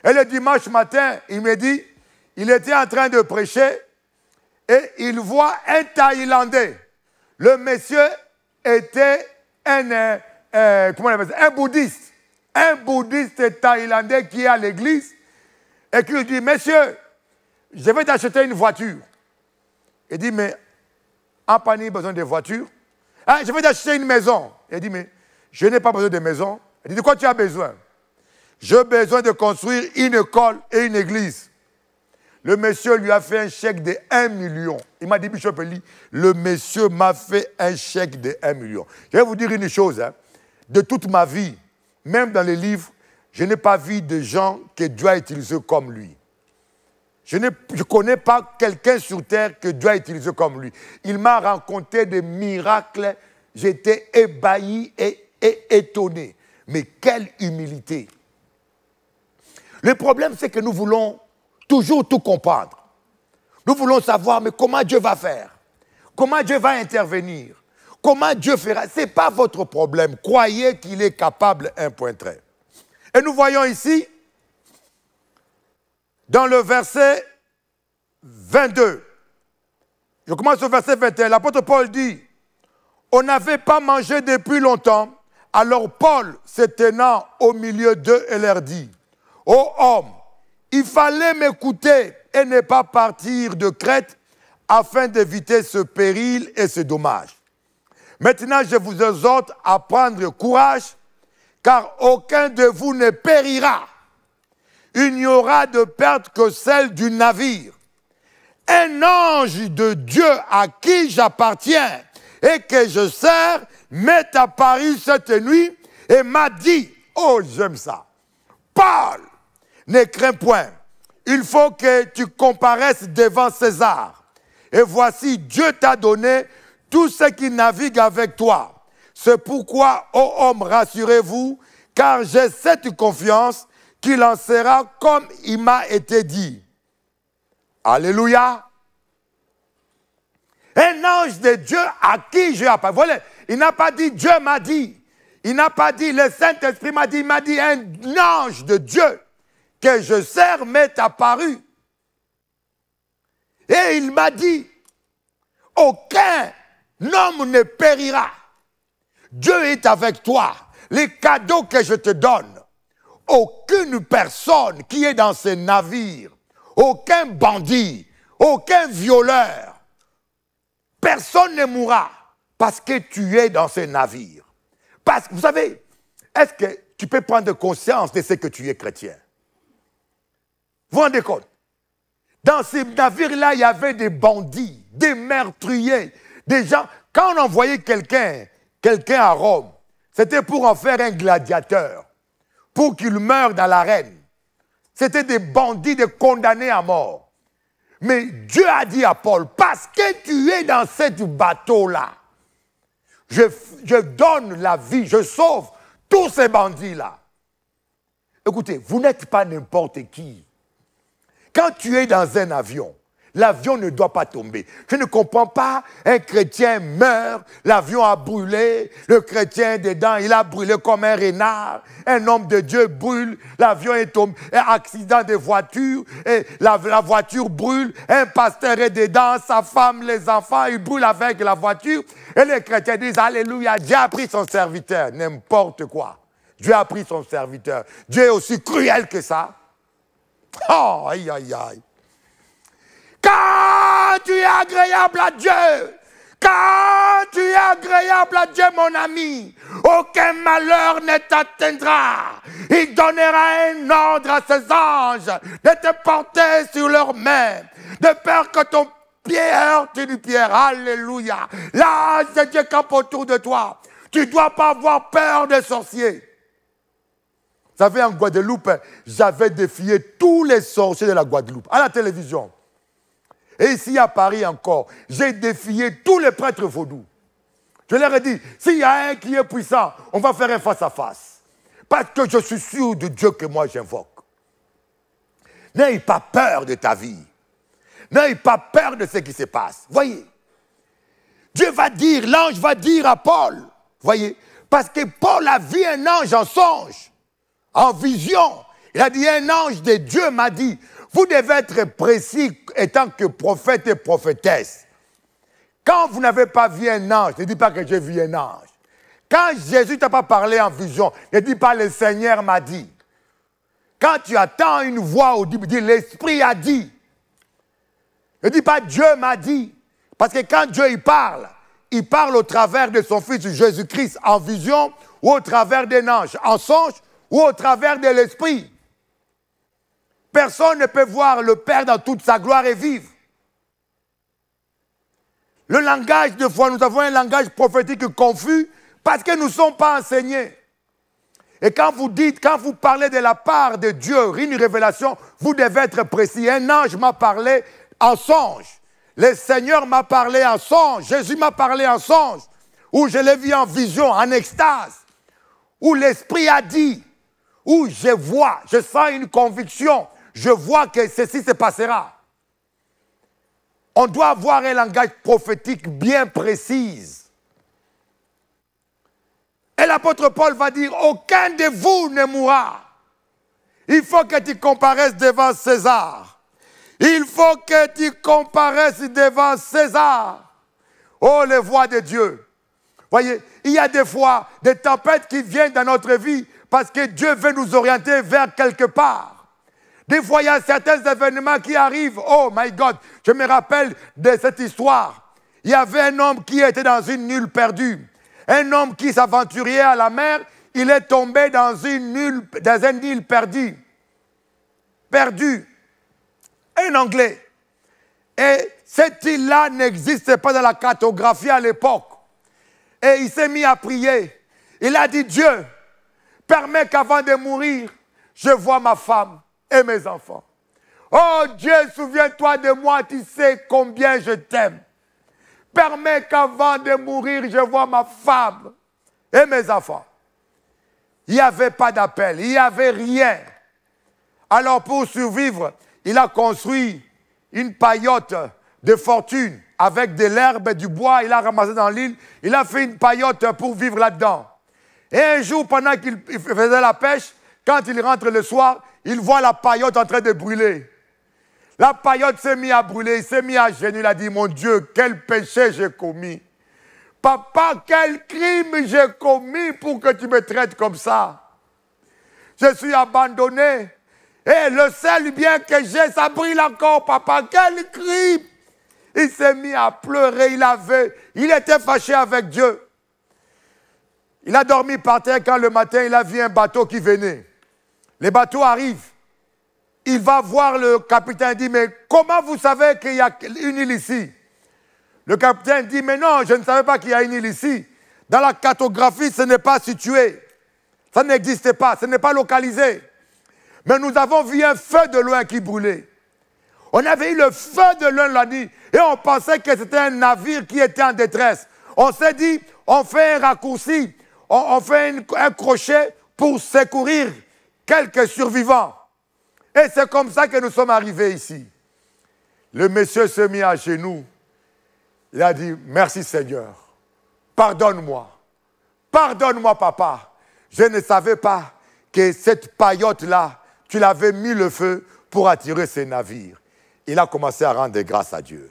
Et le dimanche matin, il me dit, il était en train de prêcher et il voit un Thaïlandais. Le monsieur était un bouddhiste. Un bouddhiste thaïlandais qui est à l'église et qui lui dit, monsieur, je vais t'acheter une voiture. Il dit, mais en panier, besoin de voiture. Ah, je vais t'acheter une maison. Il dit, mais je n'ai pas besoin de maison. Il dit, de quoi tu as besoin? J'ai besoin de construire une école et une église. Le monsieur lui a fait un chèque de 1 million. Il m'a dit, Bishop Eli, le monsieur m'a fait un chèque de 1 million. Je vais vous dire une chose, hein. De toute ma vie, même dans les livres, je n'ai pas vu de gens que Dieu a utilisés comme lui. Je ne connais pas quelqu'un sur terre que Dieu a utilisé comme lui. Il m'a raconté des miracles. J'étais ébahi et étonné. Mais quelle humilité! Le problème, c'est que nous voulons toujours tout comprendre. Nous voulons savoir, mais comment Dieu va faire? Comment Dieu va intervenir? Comment Dieu fera? Ce n'est pas votre problème. Croyez qu'il est capable, un point trait. Et nous voyons ici, dans le verset 22, je commence au verset 21, l'apôtre Paul dit, on n'avait pas mangé depuis longtemps, Alors Paul, se tenant au milieu d'eux, et leur dit, « Ô hommes, il fallait m'écouter et ne pas partir de Crète afin d'éviter ce péril et ce dommage. Maintenant, je vous exhorte à prendre courage, car aucun de vous ne périra. Il n'y aura de perte que celle du navire. Un ange de Dieu à qui j'appartiens et que je sers m'est apparu cette nuit et m'a dit, oh j'aime ça, Paul, ne crains point, il faut que tu comparaisses devant César. Et voici, Dieu t'a donné tous ceux qui naviguent avec toi. C'est pourquoi, ô homme, rassurez-vous, car j'ai cette confiance qu'il en sera comme il m'a été dit. Alléluia. Un ange de Dieu à qui je appartiens. Voilà, il n'a pas dit Dieu m'a dit. Il n'a pas dit le Saint-Esprit m'a dit. Il m'a dit un ange de Dieu que je sers m'est apparu. Et il m'a dit, aucun homme ne périra. Dieu est avec toi. Les cadeaux que je te donne, aucune personne qui est dans ce navire, aucun bandit, aucun violeur, personne ne mourra parce que tu es dans ce navire. Parce que, vous savez, est-ce que tu peux prendre conscience de ce que tu es chrétien? Vous vous rendez compte? Dans ces navires-là, il y avait des bandits, des meurtriers, des gens. Quand on envoyait quelqu'un à Rome, c'était pour en faire un gladiateur, pour qu'il meure dans l'arène. C'était des bandits, des condamnés à mort. Mais Dieu a dit à Paul, parce que tu es dans ce bateau-là, je donne la vie, je sauve tous ces bandits-là. Écoutez, vous n'êtes pas n'importe qui. Quand tu es dans un avion, l'avion ne doit pas tomber. Je ne comprends pas, un chrétien meurt, l'avion a brûlé, le chrétien dedans, il a brûlé comme un renard, un homme de Dieu brûle, l'avion est tombé, un accident de voiture, et la voiture brûle, un pasteur est dedans, sa femme, les enfants, ils brûlent avec la voiture, et les chrétiens disent, alléluia, Dieu a pris son serviteur, n'importe quoi. Dieu a pris son serviteur. Dieu est aussi cruel que ça. Oh, aïe, aïe, aïe. Quand tu es agréable à Dieu, quand tu es agréable à Dieu, mon ami, aucun malheur ne t'atteindra. Il donnera un ordre à ses anges de te porter sur leurs mains, de peur que ton pied heurte une pierre. Alléluia. L'ange de Dieu campe autour de toi. Tu ne dois pas avoir peur des sorciers. Vous savez, en Guadeloupe, j'avais défié tous les sorciers de la Guadeloupe, à la télévision. Et ici à Paris encore, j'ai défié tous les prêtres vaudous. Je leur ai dit, s'il y a un qui est puissant, on va faire un face-à-face. Parce que je suis sûr de Dieu que moi j'invoque. N'ayez pas peur de ta vie. N'ayez pas peur de ce qui se passe. Voyez, Dieu va dire, l'ange va dire à Paul, voyez, parce que Paul a vu un ange en songe. En vision, il a dit, un ange de Dieu m'a dit, vous devez être précis étant que prophète et prophétesse. Quand vous n'avez pas vu un ange, ne dites pas que j'ai vu un ange. Quand Jésus ne t'a pas parlé en vision, ne dis pas le Seigneur m'a dit. Quand tu attends une voix audible, dis l'Esprit a dit. Ne dis pas Dieu m'a dit. Parce que quand Dieu il parle au travers de son Fils Jésus-Christ en vision ou au travers d'un ange, en songe, ou au travers de l'Esprit. Personne ne peut voir le Père dans toute sa gloire et vivre. Le langage de foi, nous avons un langage prophétique confus parce que nous ne sommes pas enseignés. Et quand vous dites, quand vous parlez de la part de Dieu, une révélation, vous devez être précis. Un ange m'a parlé en songe. Le Seigneur m'a parlé en songe. Jésus m'a parlé en songe. Ou je l'ai vu en vision, en extase. Où l'Esprit a dit. Où je vois, je sens une conviction, je vois que ceci se passera. On doit avoir un langage prophétique bien précis. Et l'apôtre Paul va dire, aucun de vous ne mourra. Il faut que tu comparaisses devant César. Il faut que tu comparaisses devant César. Oh, les voix de Dieu. Voyez, il y a des fois des tempêtes qui viennent dans notre vie parce que Dieu veut nous orienter vers quelque part. Des fois, il y a certains événements qui arrivent. Oh my God, je me rappelle de cette histoire. Il y avait un homme qui était dans une île perdue. Un homme qui s'aventurait à la mer, il est tombé dans une île perdue. Perdu. Un Anglais. Et cette île-là n'existait pas dans la cartographie à l'époque. Et il s'est mis à prier. Il a dit, Dieu, permets qu'avant de mourir, je voie ma femme et mes enfants. Oh Dieu, souviens-toi de moi, tu sais combien je t'aime. Permets qu'avant de mourir, je voie ma femme et mes enfants. Il n'y avait pas d'appel, il n'y avait rien. Alors pour survivre, il a construit une paillote de fortune avec de l'herbe et du bois. Il a ramassé dans l'île. Il a fait une paillote pour vivre là-dedans. Et un jour, pendant qu'il faisait la pêche, quand il rentre le soir, il voit la paillote en train de brûler. La paillote s'est mise à brûler. Il s'est mis à genoux. Il a dit, mon Dieu, quel péché j'ai commis. Papa, quel crime j'ai commis pour que tu me traites comme ça. Je suis abandonné. Et le seul bien que j'ai, ça brûle encore, papa. Quel crime! Il s'est mis à pleurer. Il était fâché avec Dieu. Il a dormi par terre quand le matin, il a vu un bateau qui venait. Les bateaux arrivent. Il va voir le capitaine et dit, mais comment vous savez qu'il y a une île ici? Le capitaine dit, mais non, je ne savais pas qu'il y a une île ici. Dans la cartographie, ce n'est pas situé. Ça n'existe pas, ce n'est pas localisé. Mais nous avons vu un feu de loin qui brûlait. On avait eu le feu de loin la nuit et on pensait que c'était un navire qui était en détresse. On s'est dit, on fait un raccourci, on fait un crochet pour secourir quelques survivants. Et c'est comme ça que nous sommes arrivés ici. Le monsieur s'est mis à genoux. Il a dit, merci Seigneur, pardonne-moi. Pardonne-moi papa. Je ne savais pas que cette paillote-là, tu l'avais mis le feu pour attirer ces navires. Il a commencé à rendre grâce à Dieu.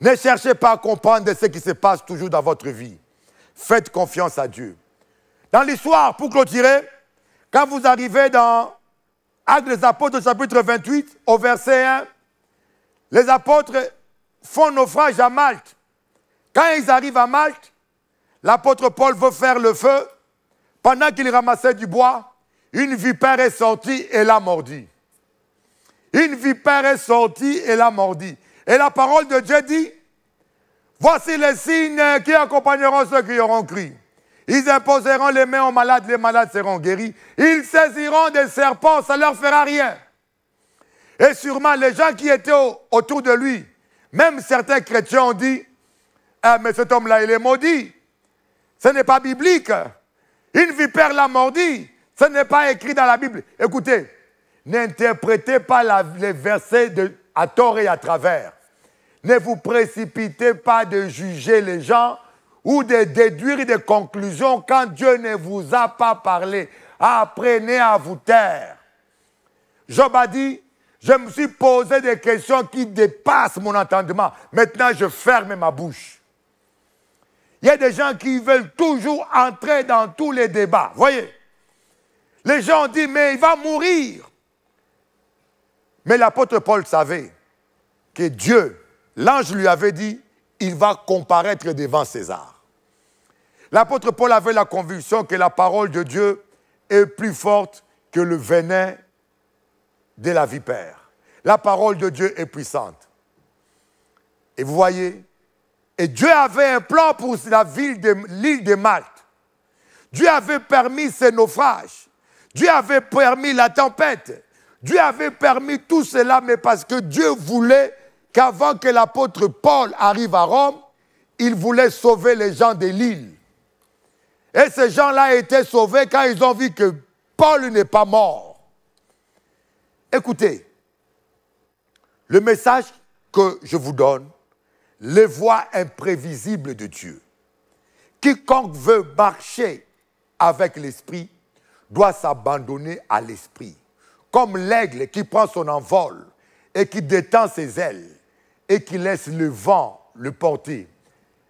Ne cherchez pas à comprendre ce qui se passe toujours dans votre vie. Faites confiance à Dieu. Dans l'histoire, pour clôturer, quand vous arrivez dans Actes des Apôtres, chapitre 28, au verset 1, les apôtres font naufrage à Malte. Quand ils arrivent à Malte, l'apôtre Paul veut faire le feu. Pendant qu'il ramassait du bois, une vipère est sortie et l'a mordi. Une vipère est sortie et l'a mordi. Et la parole de Dieu dit, voici les signes qui accompagneront ceux qui auront cru. Ils imposeront les mains aux malades, les malades seront guéris. Ils saisiront des serpents, ça ne leur fera rien. Et sûrement, les gens qui étaient autour de lui, même certains chrétiens ont dit, ah, mais cet homme-là, il est maudit. Ce n'est pas biblique. Une vipère l'a mordi. Ce n'est pas écrit dans la Bible. Écoutez, n'interprétez pas les versets à tort et à travers. Ne vous précipitez pas de juger les gens ou de déduire des conclusions quand Dieu ne vous a pas parlé. Apprenez à vous taire. Job a dit, je me suis posé des questions qui dépassent mon entendement. Maintenant, je ferme ma bouche. Il y a des gens qui veulent toujours entrer dans tous les débats. Voyez, les gens ont dit, mais il va mourir. Mais l'apôtre Paul savait que Dieu, l'ange lui avait dit, il va comparaître devant César. L'apôtre Paul avait la conviction que la parole de Dieu est plus forte que le venin de la vipère. La parole de Dieu est puissante. Et vous voyez, et Dieu avait un plan pour l'île de Malte. Dieu avait permis ces naufrages. Dieu avait permis la tempête. Dieu avait permis tout cela, mais parce que Dieu voulait qu'avant que l'apôtre Paul arrive à Rome, il voulait sauver les gens de l'île. Et ces gens-là étaient sauvés quand ils ont vu que Paul n'est pas mort. Écoutez, le message que je vous donne, les voies imprévisibles de Dieu. Quiconque veut marcher avec l'esprit doit s'abandonner à l'esprit. Comme l'aigle qui prend son envol et qui détend ses ailes et qui laisse le vent le porter.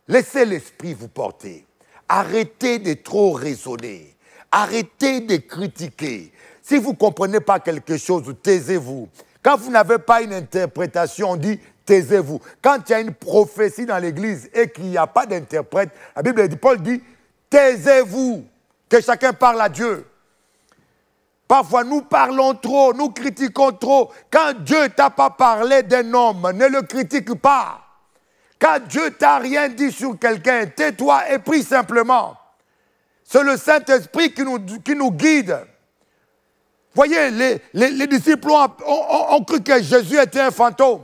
Laissez l'esprit vous porter. Arrêtez de trop raisonner. Arrêtez de critiquer. Si vous ne comprenez pas quelque chose, taisez-vous. Quand vous n'avez pas une interprétation, on dit taisez-vous. Quand il y a une prophétie dans l'église et qu'il n'y a pas d'interprète, la Bible dit, Paul dit, taisez-vous, que chacun parle à Dieu. Parfois, nous parlons trop, nous critiquons trop. Quand Dieu ne t'a pas parlé d'un homme, ne le critique pas. Quand Dieu ne t'a rien dit sur quelqu'un, tais-toi et prie simplement. C'est le Saint-Esprit qui nous guide. Voyez, les disciples ont cru que Jésus était un fantôme.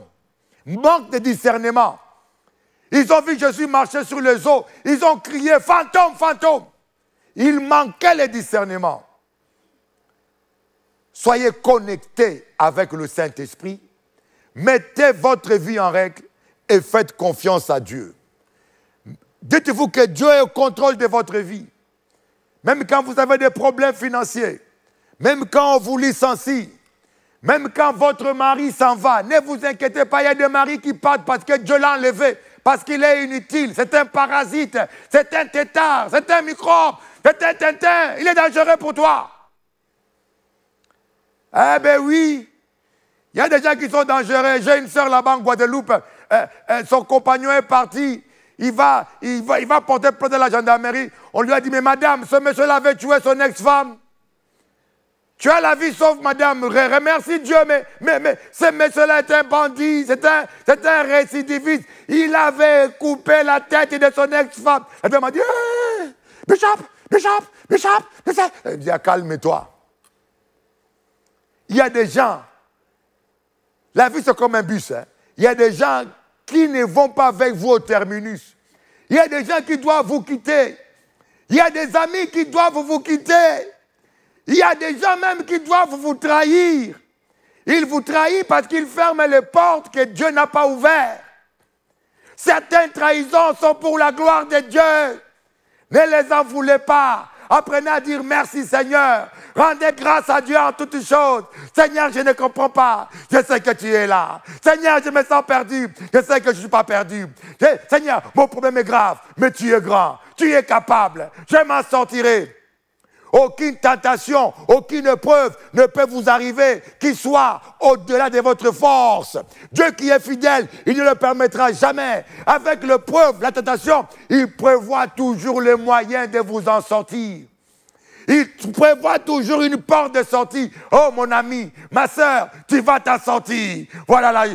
Manque de discernement. Ils ont vu Jésus marcher sur les eaux. Ils ont crié « Fantôme, fantôme !» Il manquait le discernement. Soyez connectés avec le Saint-Esprit. Mettez votre vie en règle et faites confiance à Dieu. Dites-vous que Dieu est au contrôle de votre vie. Même quand vous avez des problèmes financiers, même quand on vous licencie, même quand votre mari s'en va, ne vous inquiétez pas, il y a des maris qui partent parce que Dieu l'a enlevé, parce qu'il est inutile, c'est un parasite, c'est un tétard, c'est un microbe, c'est un tintin, il est dangereux pour toi. Eh bien oui, il y a des gens qui sont dangereux. J'ai une soeur là-bas en Guadeloupe, son compagnon est parti, il va porter plainte de la gendarmerie. On lui a dit, mais madame, ce monsieur-là avait tué son ex-femme. Tu as la vie sauve, madame. Remercie Dieu, mais ce monsieur-là est un bandit, c'est un récidiviste. Il avait coupé la tête de son ex-femme. Elle m'a dit, hey, Bishop. Elle dit, calme-toi. Il y a des gens, la vie c'est comme un bus. Hein. Il y a des gens qui ne vont pas avec vous au terminus. Il y a des gens qui doivent vous quitter. Il y a des amis qui doivent vous quitter. Il y a des gens même qui doivent vous trahir. Ils vous trahissent parce qu'ils ferment les portes que Dieu n'a pas ouvertes. Certaines trahisons sont pour la gloire de Dieu. Ne les en voulez pas. Apprenez à dire merci Seigneur. Rendez grâce à Dieu en toutes choses. Seigneur, je ne comprends pas. Je sais que tu es là. Seigneur, je me sens perdu. Je sais que je ne suis pas perdu. Seigneur, mon problème est grave, mais tu es grand. Tu es capable. Je m'en sortirai. Aucune tentation, aucune épreuve ne peut vous arriver qui soit au-delà de votre force. Dieu qui est fidèle, il ne le permettra jamais. Avec l'épreuve, la tentation, il prévoit toujours les moyens de vous en sortir. Il prévoit toujours une porte de sortie. Oh mon ami, ma soeur, tu vas t'en sortir. Voilà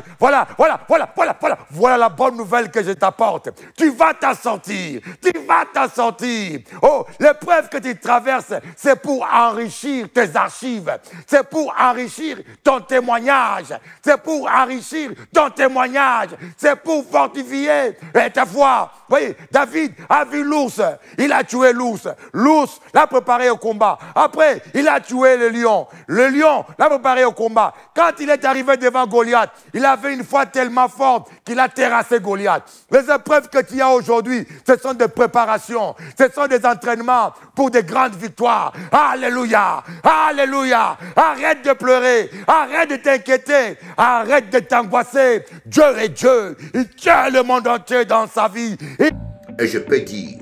la bonne nouvelle que je t'apporte. Tu vas t'en sortir. Tu vas t'en sortir. Oh, l'épreuve que tu traverses, c'est pour enrichir tes archives. C'est pour enrichir ton témoignage. C'est pour enrichir ton témoignage. C'est pour fortifier ta foi. Vous voyez, David a vu l'ours. Il a tué l'ours. L'ours l'a préparé au combat. Après, il a tué le lion. Le lion l'a préparé au combat. Quand il est arrivé devant Goliath, il avait une foi tellement forte qu'il a terrassé Goliath. Les épreuves que tu as aujourd'hui, ce sont des préparations. Ce sont des entraînements pour des grandes victoires. Alléluia! Alléluia! Arrête de pleurer. Arrête de t'inquiéter. Arrête de t'angoisser. Dieu est Dieu. Il tient le monde entier dans sa vie. Et je peux dire,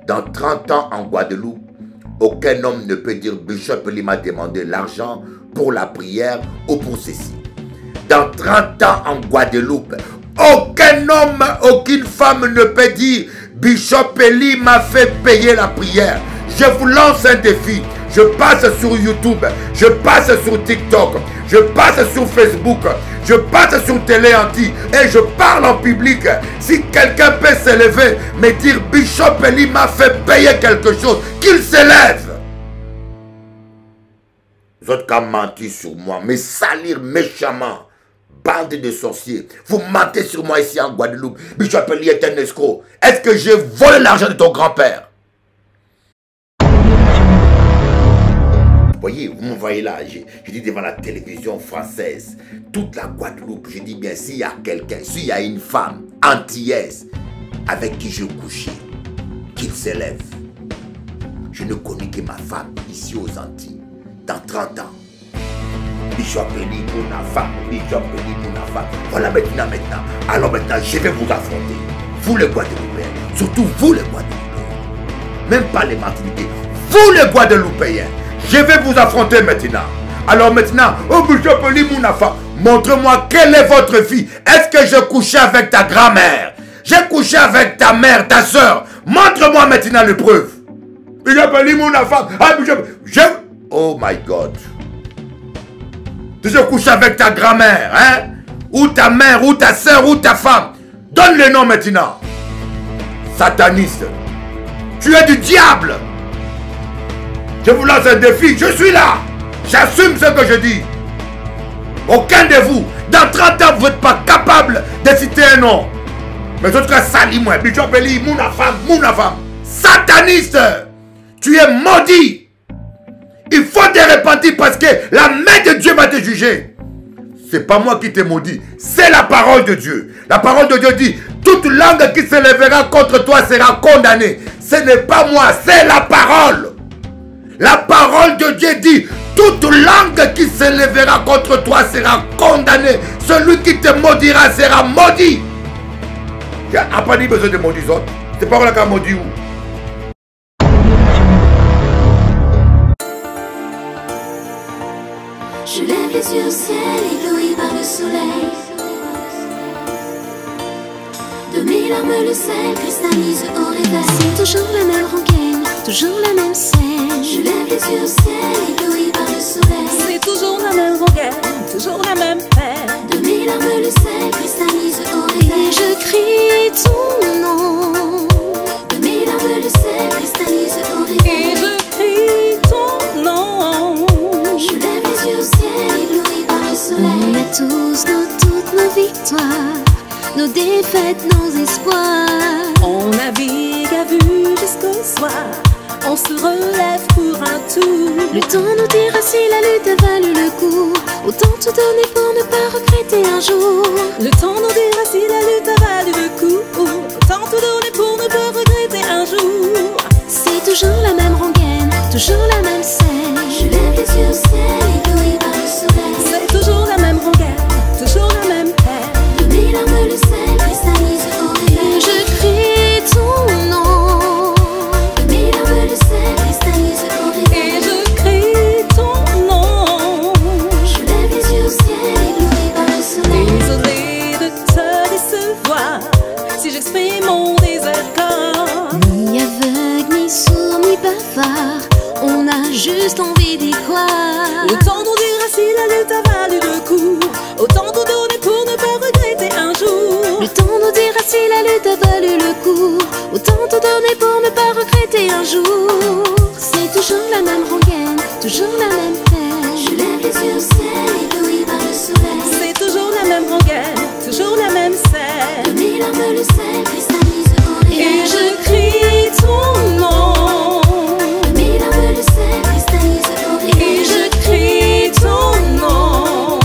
dans 30 ans en Guadeloupe, aucun homme ne peut dire Bishop Eli m'a demandé l'argent pour la prière ou pour ceci. Dans 30 ans en Guadeloupe, aucun homme, aucune femme ne peut dire Bishop Eli m'a fait payer la prière. Je vous lance un défi. Je passe sur YouTube, je passe sur TikTok, je passe sur Facebook, je passe sur Télé Anti et je parle en public. Si quelqu'un peut s'élever, me dire Bishop Eli m'a fait payer quelque chose, qu'il s'élève. Vous autres qui avez menti sur moi, me salir méchamment, bande de sorciers, vous mentez sur moi ici en Guadeloupe. Bishop Eli est un escroc. Est-ce que j'ai volé l'argent de ton grand-père? Vous voyez, vous me voyez là, je dis devant la télévision française, toute la Guadeloupe, je dis bien, s'il y a quelqu'un, s'il y a une femme antillaise avec qui je couchais, qu'il s'élève. Je ne connais que ma femme ici aux Antilles, dans 30 ans. Bishop Eli, mon femme, Bishop Eli, mon femme. Voilà maintenant. Alors maintenant, je vais vous affronter. vous les Guadeloupéens, surtout vous les Guadeloupéens, même pas les Martiniquais, vous les Guadeloupéens, je vais vous affronter maintenant. Alors maintenant, oh Bishop Eli Mounafa, montre-moi quelle est votre fille. Est-ce que je couchais avec ta grand-mère? J'ai couché avec ta mère, ta soeur. Montre-moi maintenant les preuves. Bishop Eli Mounafa, ah Bishop, oh my God. Je couche avec ta grand-mère, hein? Ou ta mère, ou ta soeur, ou ta femme. Donne le nom maintenant. Sataniste. Tu es du diable. Je vous lance un défi, je suis là. J'assume ce que je dis. Aucun de vous, dans 30 ans, vous n'êtes pas capable de citer un nom. Mais en tout cas, salis-moi, Bishop Eli, Mounafam. Sataniste. Tu es maudit. Il faut te repentir parce que la main de Dieu va te juger. C'est pas moi qui te maudis, c'est la parole de Dieu. La parole de Dieu dit, toute langue qui se lèvera contre toi sera condamnée. Ce n'est pas moi, c'est la parole. La parole de Dieu dit, toute langue qui se lèvera contre toi sera condamnée. Celui qui te maudira sera maudit. Il n'y a pas besoin de maudire autres. C'est pas là qu'a maudit où? Je lève les yeux au ciel, ébloui par le soleil. De mes larmes le sel cristallise au réveil. C'est toujours la même rengaine, toujours la même scène. Je lève les yeux au ciel, ébloui par le soleil. C'est toujours la même rengaine, toujours la même peine. De mes larmes le sel cristallise au réveil. Et je crie ton nom. De mes larmes le sel cristallise au réveil. Et je crie ton nom. Je lève les yeux au ciel, ébloui par le soleil. On a tous toutes nos victoires, nos défaites, nos espoirs. On navigue à vue jusqu'au soir. On se relève pour un tour. Le temps nous dira si la lutte a valu le coup. Autant tout donner pour ne pas regretter un jour. Le temps nous dira si la lutte a valu le coup. Autant tout donner pour ne pas regretter un jour. C'est toujours la même rengaine, toujours la même scène. Je lève les yeux au ciel, ébloui par le soleil. C'est toujours la même rengaine, toujours la même peine. De mes larmes le sel cristallise au réveil. Et je crie ton nom. De mes larmes le sel cristallise au réveil. Et je crie ton nom. Je lève les yeux au ciel, ébloui par le soleil. Désolé de te décevoir si j'exprime mon désaccord. Ni aveugle, ni sourd, ni bavard, on a juste envie d'y croire. Le temps nous dira si la lutte a valu le coup. Autant tout donner pour ne pas regretter un jour. Le temps nous dira si la lutte a valu le coup. Autant tout donner pour ne pas regretter un jour. C'est toujours la même rengaine, toujours la même peine. Je lève les yeux au ciel, ébloui par le soleil. C'est toujours la même rengaine, toujours la même scène. De mes larmes le sel cristallise au réveil. Et je crie ton nom. De mes larmes le sel cristallise au réveil. Et je crie ton nom.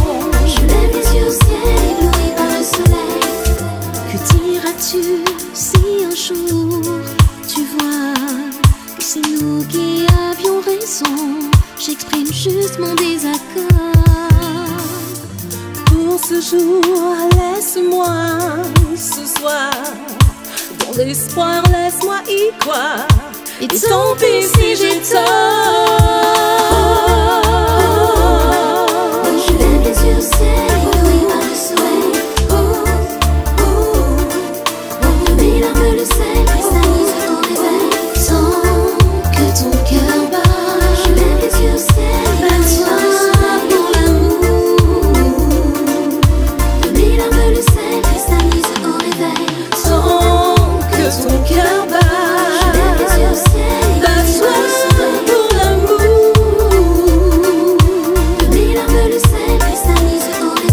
Je lève les yeux au ciel, ébloui par le soleil. Que diras-tu si un jour tu vois que c'est nous qui avions raison? J'exprime juste mon désaccord. Pour ce jour, laisse-moi ce soir. Dans l'espoir, laisse-moi y croire. Et tant pis si j'ai tort. Je lève les yeux au ciel, ébloui par le soleil. De mes larmes le sel cristallise au réveil. Tant que ton cœur bat, je lève les yeux au ciel, ébloui par le soleil. Pour l'amour, de mes larmes le sel cristallise au réveil. Tant que ton cœur bat, Je lève les yeux au ciel, ébloui par le soleil. pour l'amour. De mes larmes le sel cristallise au réveil.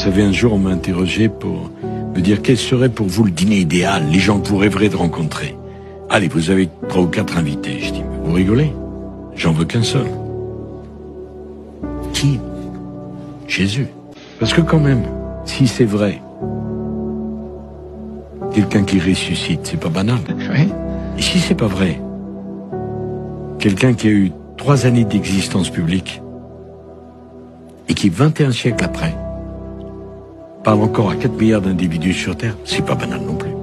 savez, un jour, on m'a interrogé pour me dire quel serait pour vous le dîner idéal, les gens que vous rêverez de rencontrer. Allez, vous avez 3 ou 4 invités. Je dis, mais vous rigolez? J'en veux qu'un seul. Qui? Jésus. Parce que quand même, si c'est vrai, quelqu'un qui ressuscite, c'est pas banal. Oui. Et si c'est pas vrai, quelqu'un qui a eu 3 années d'existence publique et qui, 21 siècles après, parle encore à 4 milliards d'individus sur Terre, c'est pas banal non plus.